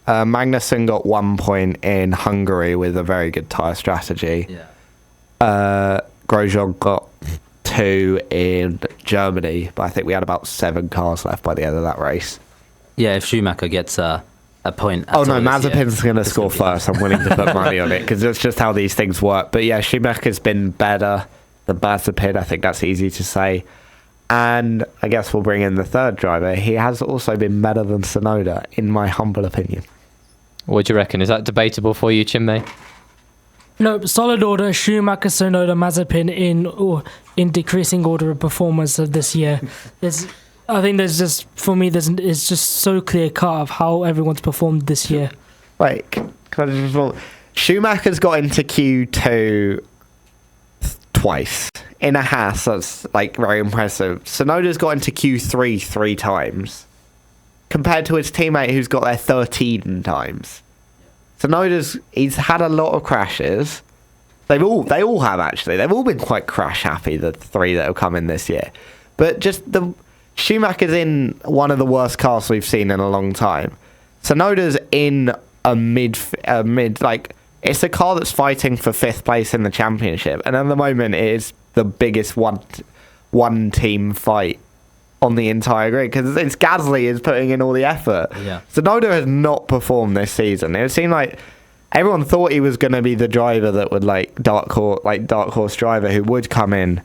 Magnussen got 1 point in Hungary with a very good tyre strategy. Yeah. Grosjean got 2 in Germany, but I think we had about 7 cars left by the end of that race. Yeah, if Schumacher gets a point. Oh no, Mazepin's going to score first. I'm willing to put money on it, because it's just how these things work. But yeah, Schumacher's been better than Mazepin. I think that's easy to say. And I guess we'll bring in the third driver. He has also been better than Tsunoda, in my humble opinion. What do you reckon? Is that debatable for you, Chinmay? No, solid order. Schumacher, Tsunoda, Mazepin in decreasing order of performance of this year. I think there's just, for me, it's just so clear cut of how everyone's performed this year. Schumacher's got into Q2 twice in a Haas. That's like very impressive. Tsunoda's got into Q3 3 times, compared to his teammate who's got there 13 times. He's had a lot of crashes. They all have, actually. They've all been quite crash happy, the 3 that have come in this year. But just Schumacher's in one of the worst cars we've seen in a long time. Tsunoda's in a mid, like, it's a car that's fighting for 5th place in the championship, and at the moment it is the biggest one team fight on the entire grid, because it's Gasly is putting in all the effort. Yeah. Tsunoda has not performed this season. It seemed like everyone thought he was going to be the driver that would dark horse driver who would come in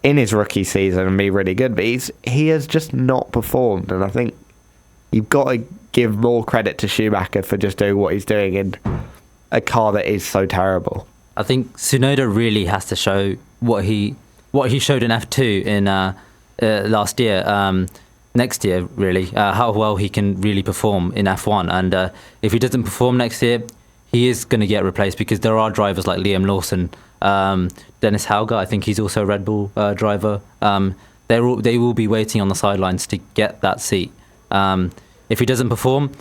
his rookie season and be really good, but he has just not performed. And I think you've got to give more credit to Schumacher for just doing what he's doing in a car that is so terrible. I think Tsunoda really has to show what he showed in F2 in last year, next year really, how well he can really perform in F1. And if he doesn't perform next year, he is going to get replaced, because there are drivers like Liam Lawson, Dennis Hauger, I think he's also a Red Bull driver. They will be waiting on the sidelines to get that seat. If he doesn't perform,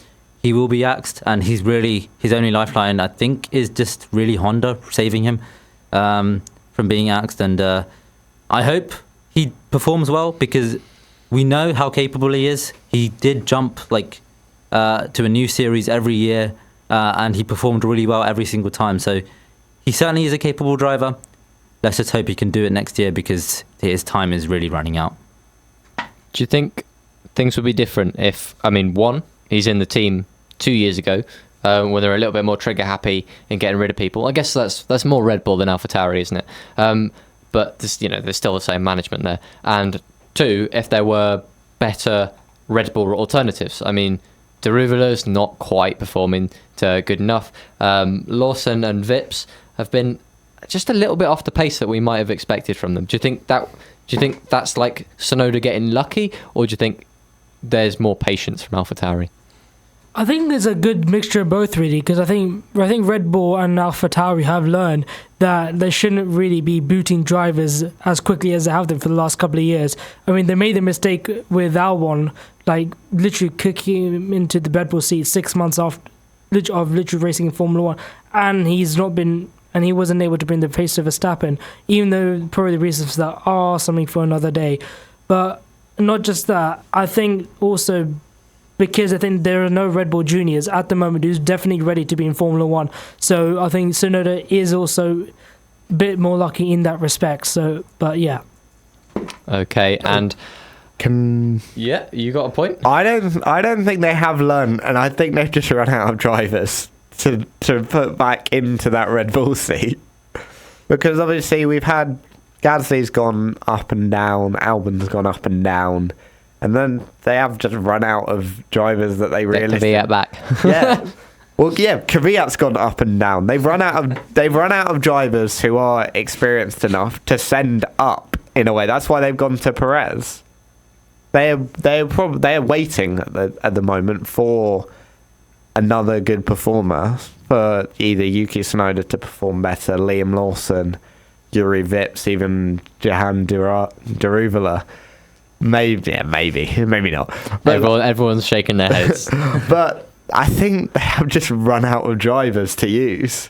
he will be axed, and his only lifeline, I think, is just really Honda saving him from being axed. And I hope he performs well, because we know how capable he is. He did jump to a new series every year, and he performed really well every single time. So he certainly is a capable driver. Let's just hope he can do it next year, because his time is really running out. Do you think things would be different if, one, he's in the team 2 years ago, when they're a little bit more trigger happy in getting rid of people? I guess that's more Red Bull than AlphaTauri, isn't it? But there's still the same management there. And 2, if there were better Red Bull alternatives. I mean, Deruvala's not quite performing to good enough. Lawson and Vips have been just a little bit off the pace that we might have expected from them. Do you think that's like Tsunoda getting lucky, or do you think there's more patience from AlphaTauri? I think there's a good mixture of both, really, because I think Red Bull and AlphaTauri have learned that they shouldn't really be booting drivers as quickly as they have done for the last couple of years. I mean, they made the mistake with Albon, like literally kicking him into the Red Bull seat 6 months of literally racing in Formula One, and he wasn't able to bring the pace to Verstappen, even though probably the reasons for that are something for another day. But not just that, I think also because I think there are no Red Bull juniors at the moment who's definitely ready to be in Formula One. So I think Tsunoda is also a bit more lucky in that respect. So, but yeah. Okay, and yeah, you got a point. I don't think they have learned, and I think they've just run out of drivers to put back into that Red Bull seat. Because obviously we've had Gasly's gone up and down, Albon's gone up and down. And then they have just run out of drivers that they really Kvyat back. Yeah. Well, yeah, Kvyat's gone up and down. They've run out of drivers who are experienced enough to send up in a way. That's why they've gone to Perez. They are waiting at the moment for another good performer, for either Yuki Tsunoda to perform better, Liam Lawson, Yuri Vips, even Jahan Daruvala. Maybe not. But Everyone's shaking their heads. But I think they have just run out of drivers to use.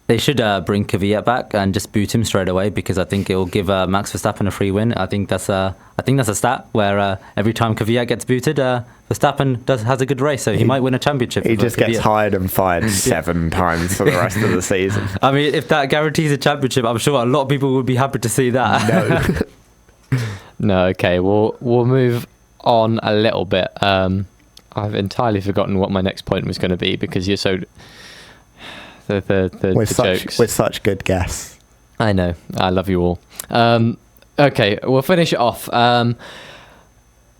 They should bring Kvyat back and just boot him straight away, because I think it will give Max Verstappen a free win. I think that's a stat where every time Kvyat gets booted, Verstappen has a good race, so he might win a championship. He just gets hired and fired 7 times for the rest of the season. I mean, if that guarantees a championship, I'm sure a lot of people would be happy to see that. No, okay. We'll move on a little bit. I've entirely forgotten what my next point was going to be, because you're so the jokes. With such good guests. I know. I love you all. Okay, we'll finish it off.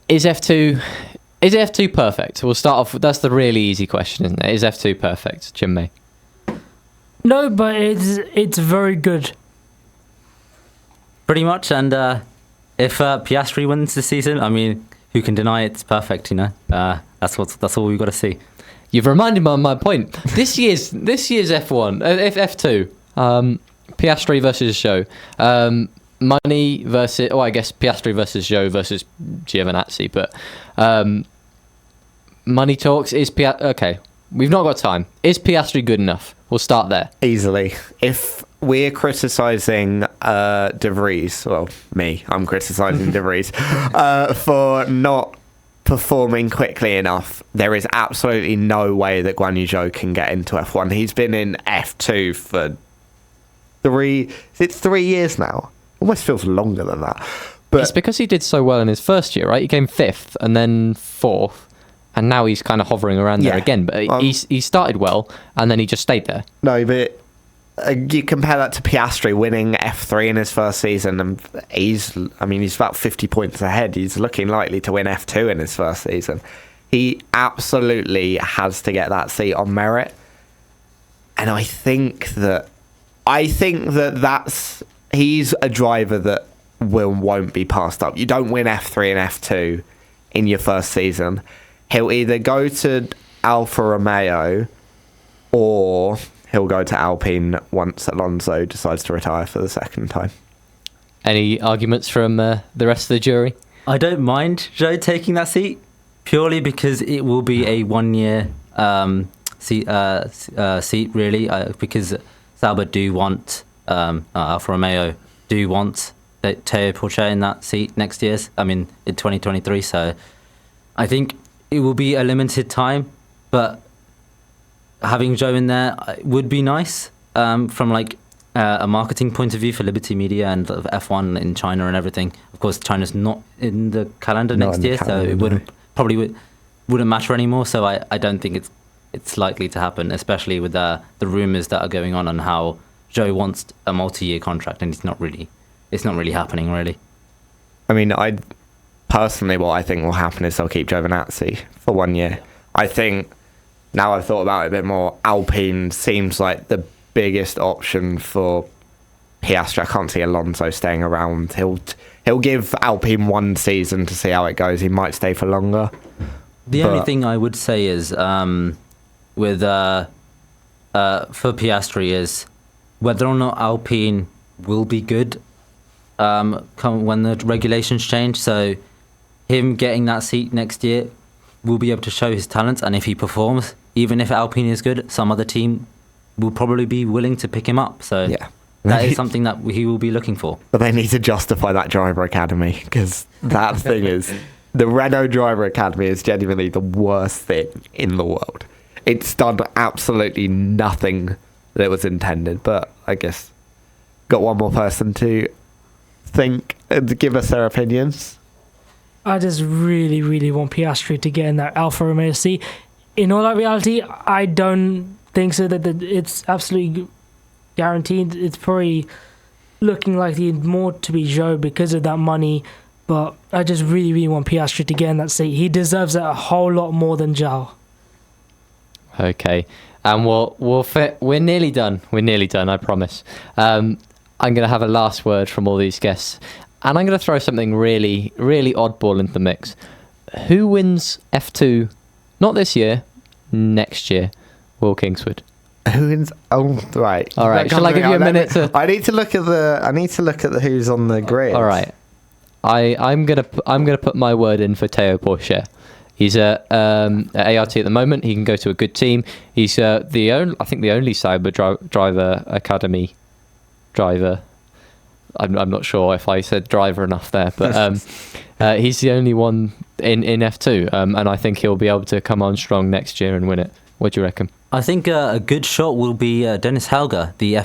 Is F2 perfect? We'll start off. That's the really easy question, isn't it? Is F2 perfect, Chinmay? No, but it's very good. Pretty much, and if Piastri wins this season, I mean, who can deny it's perfect? You know, that's all we've got to see. You've reminded me of my point. This year's F1, F2, Piastri versus Zhou, Money versus. Oh, I guess Piastri versus Zhou versus Giovinazzi, but money talks is okay. We've not got time. Is Piastri good enough? We'll start there. Easily. If we're criticising De Vries, well, I'm criticising De Vries, for not performing quickly enough, there is absolutely no way that Guan Yu Zhou can get into F1. He's been in F2 for 3 years now. Almost feels longer than that. But it's because he did so well in his first year, right? He came 5th and then 4th. And now he's kind of hovering around there again. But he started well, and then he just stayed there. No, but you compare that to Piastri winning F3 in his first season, and he's about 50 points ahead. He's looking likely to win F2 in his first season. He absolutely has to get that seat on merit. And I think that he's a driver that won't be passed up. You don't win F3 and F2 in your first season. He'll either go to Alfa Romeo or he'll go to Alpine once Alonso decides to retire for the second time. Any arguments from the rest of the jury? I don't mind Zhou taking that seat, purely because it will be a 1-year seat, really, because Sauber do want, Alfa Romeo do want Teo Porcher in that seat next year, in 2023, so I think it will be a limited time, but having Zhou in there would be nice from a marketing point of view for Liberty Media and F1 in China and everything. Of course, China's not in the calendar next year, so it wouldn't matter anymore. So I don't think it's likely to happen, especially with the rumours that are going on how Zhou wants a multi-year contract, and it's not really happening, really. I mean, personally, what I think will happen is they'll keep Giovinazzi for 1 year. I think, now I've thought about it a bit more, Alpine seems like the biggest option for Piastri. I can't see Alonso staying around. He'll give Alpine 1 season to see how it goes. He might stay for longer. The only thing I would say is with for Piastri is whether or not Alpine will be good when the regulations change. So him getting that seat next year will be able to show his talents, and if he performs, even if Alpine is good, some other team will probably be willing to pick him up. So yeah, that is something that he will be looking for. But they need to justify that driver academy, because that thing is, the Renault driver academy is genuinely the worst thing in the world. It's done absolutely nothing that was intended. But I guess got one more person to think and give us their opinions. I just really, really want Piastri to get in that Alfa Romeo seat. In all that reality, I don't think so that it's absolutely guaranteed. It's probably looking likely more to be Zhou because of that money. But I just really, really want Piastri to get in that seat. He deserves it a whole lot more than Zhou. Okay, and we're nearly done. We're nearly done, I promise. I'm going to have a last word from all these guests, and I'm going to throw something really, really oddball into the mix. Who wins F2? Not this year, next year. Will Kingswood. Who wins? Oh, right. All right. Shall I give you a minute to? I need to look at the who's on the grid. All right. I'm gonna put my word in for Théo Pourchaire. He's at ART at the moment. He can go to a good team. He's the only Sauber driver academy driver. I'm not sure if I said driver enough there, but he's the only one in F2, and I think he'll be able to come on strong next year and win it. What do you reckon? I think a good shot will be Dennis Hauger, the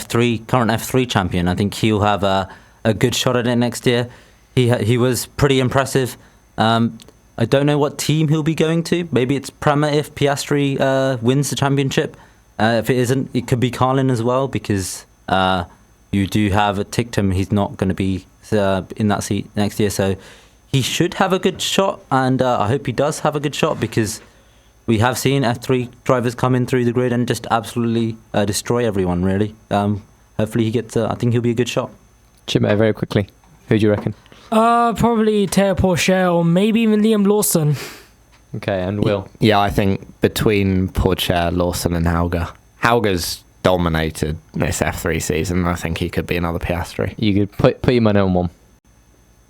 current F3 champion. I think he'll have a good shot at it next year. He was pretty impressive. I don't know what team he'll be going to. Maybe it's Prema if Piastri wins the championship. If it isn't, it could be Carlin as well, because you do have Ticktum. He's not going to be in that seat next year, so he should have a good shot, and I hope he does have a good shot, because we have seen F3 drivers come in through the grid and just absolutely destroy everyone, really. Hopefully he gets, I think he'll be a good shot. Chinmay, very quickly, who do you reckon? Probably Théo Pourchaire or maybe even Liam Lawson. Okay, and Will? Yeah, I think between Pourchaire, Lawson and Hauger. Hauger's dominated this F3 season. I think he could be another Piastri. You could put your money on one.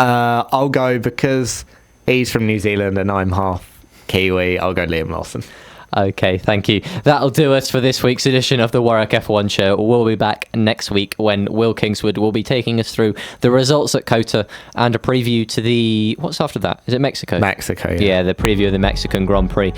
I'll go, because he's from New Zealand and I'm half Kiwi. I'll go Liam Lawson. Okay, thank you. That'll do us for this week's edition of the Warwick F1 show. We'll be back next week when Will Kingswood will be taking us through the results at COTA and a preview to what's after that? Is it Mexico? Mexico, yeah. Yeah, the preview of the Mexican Grand Prix.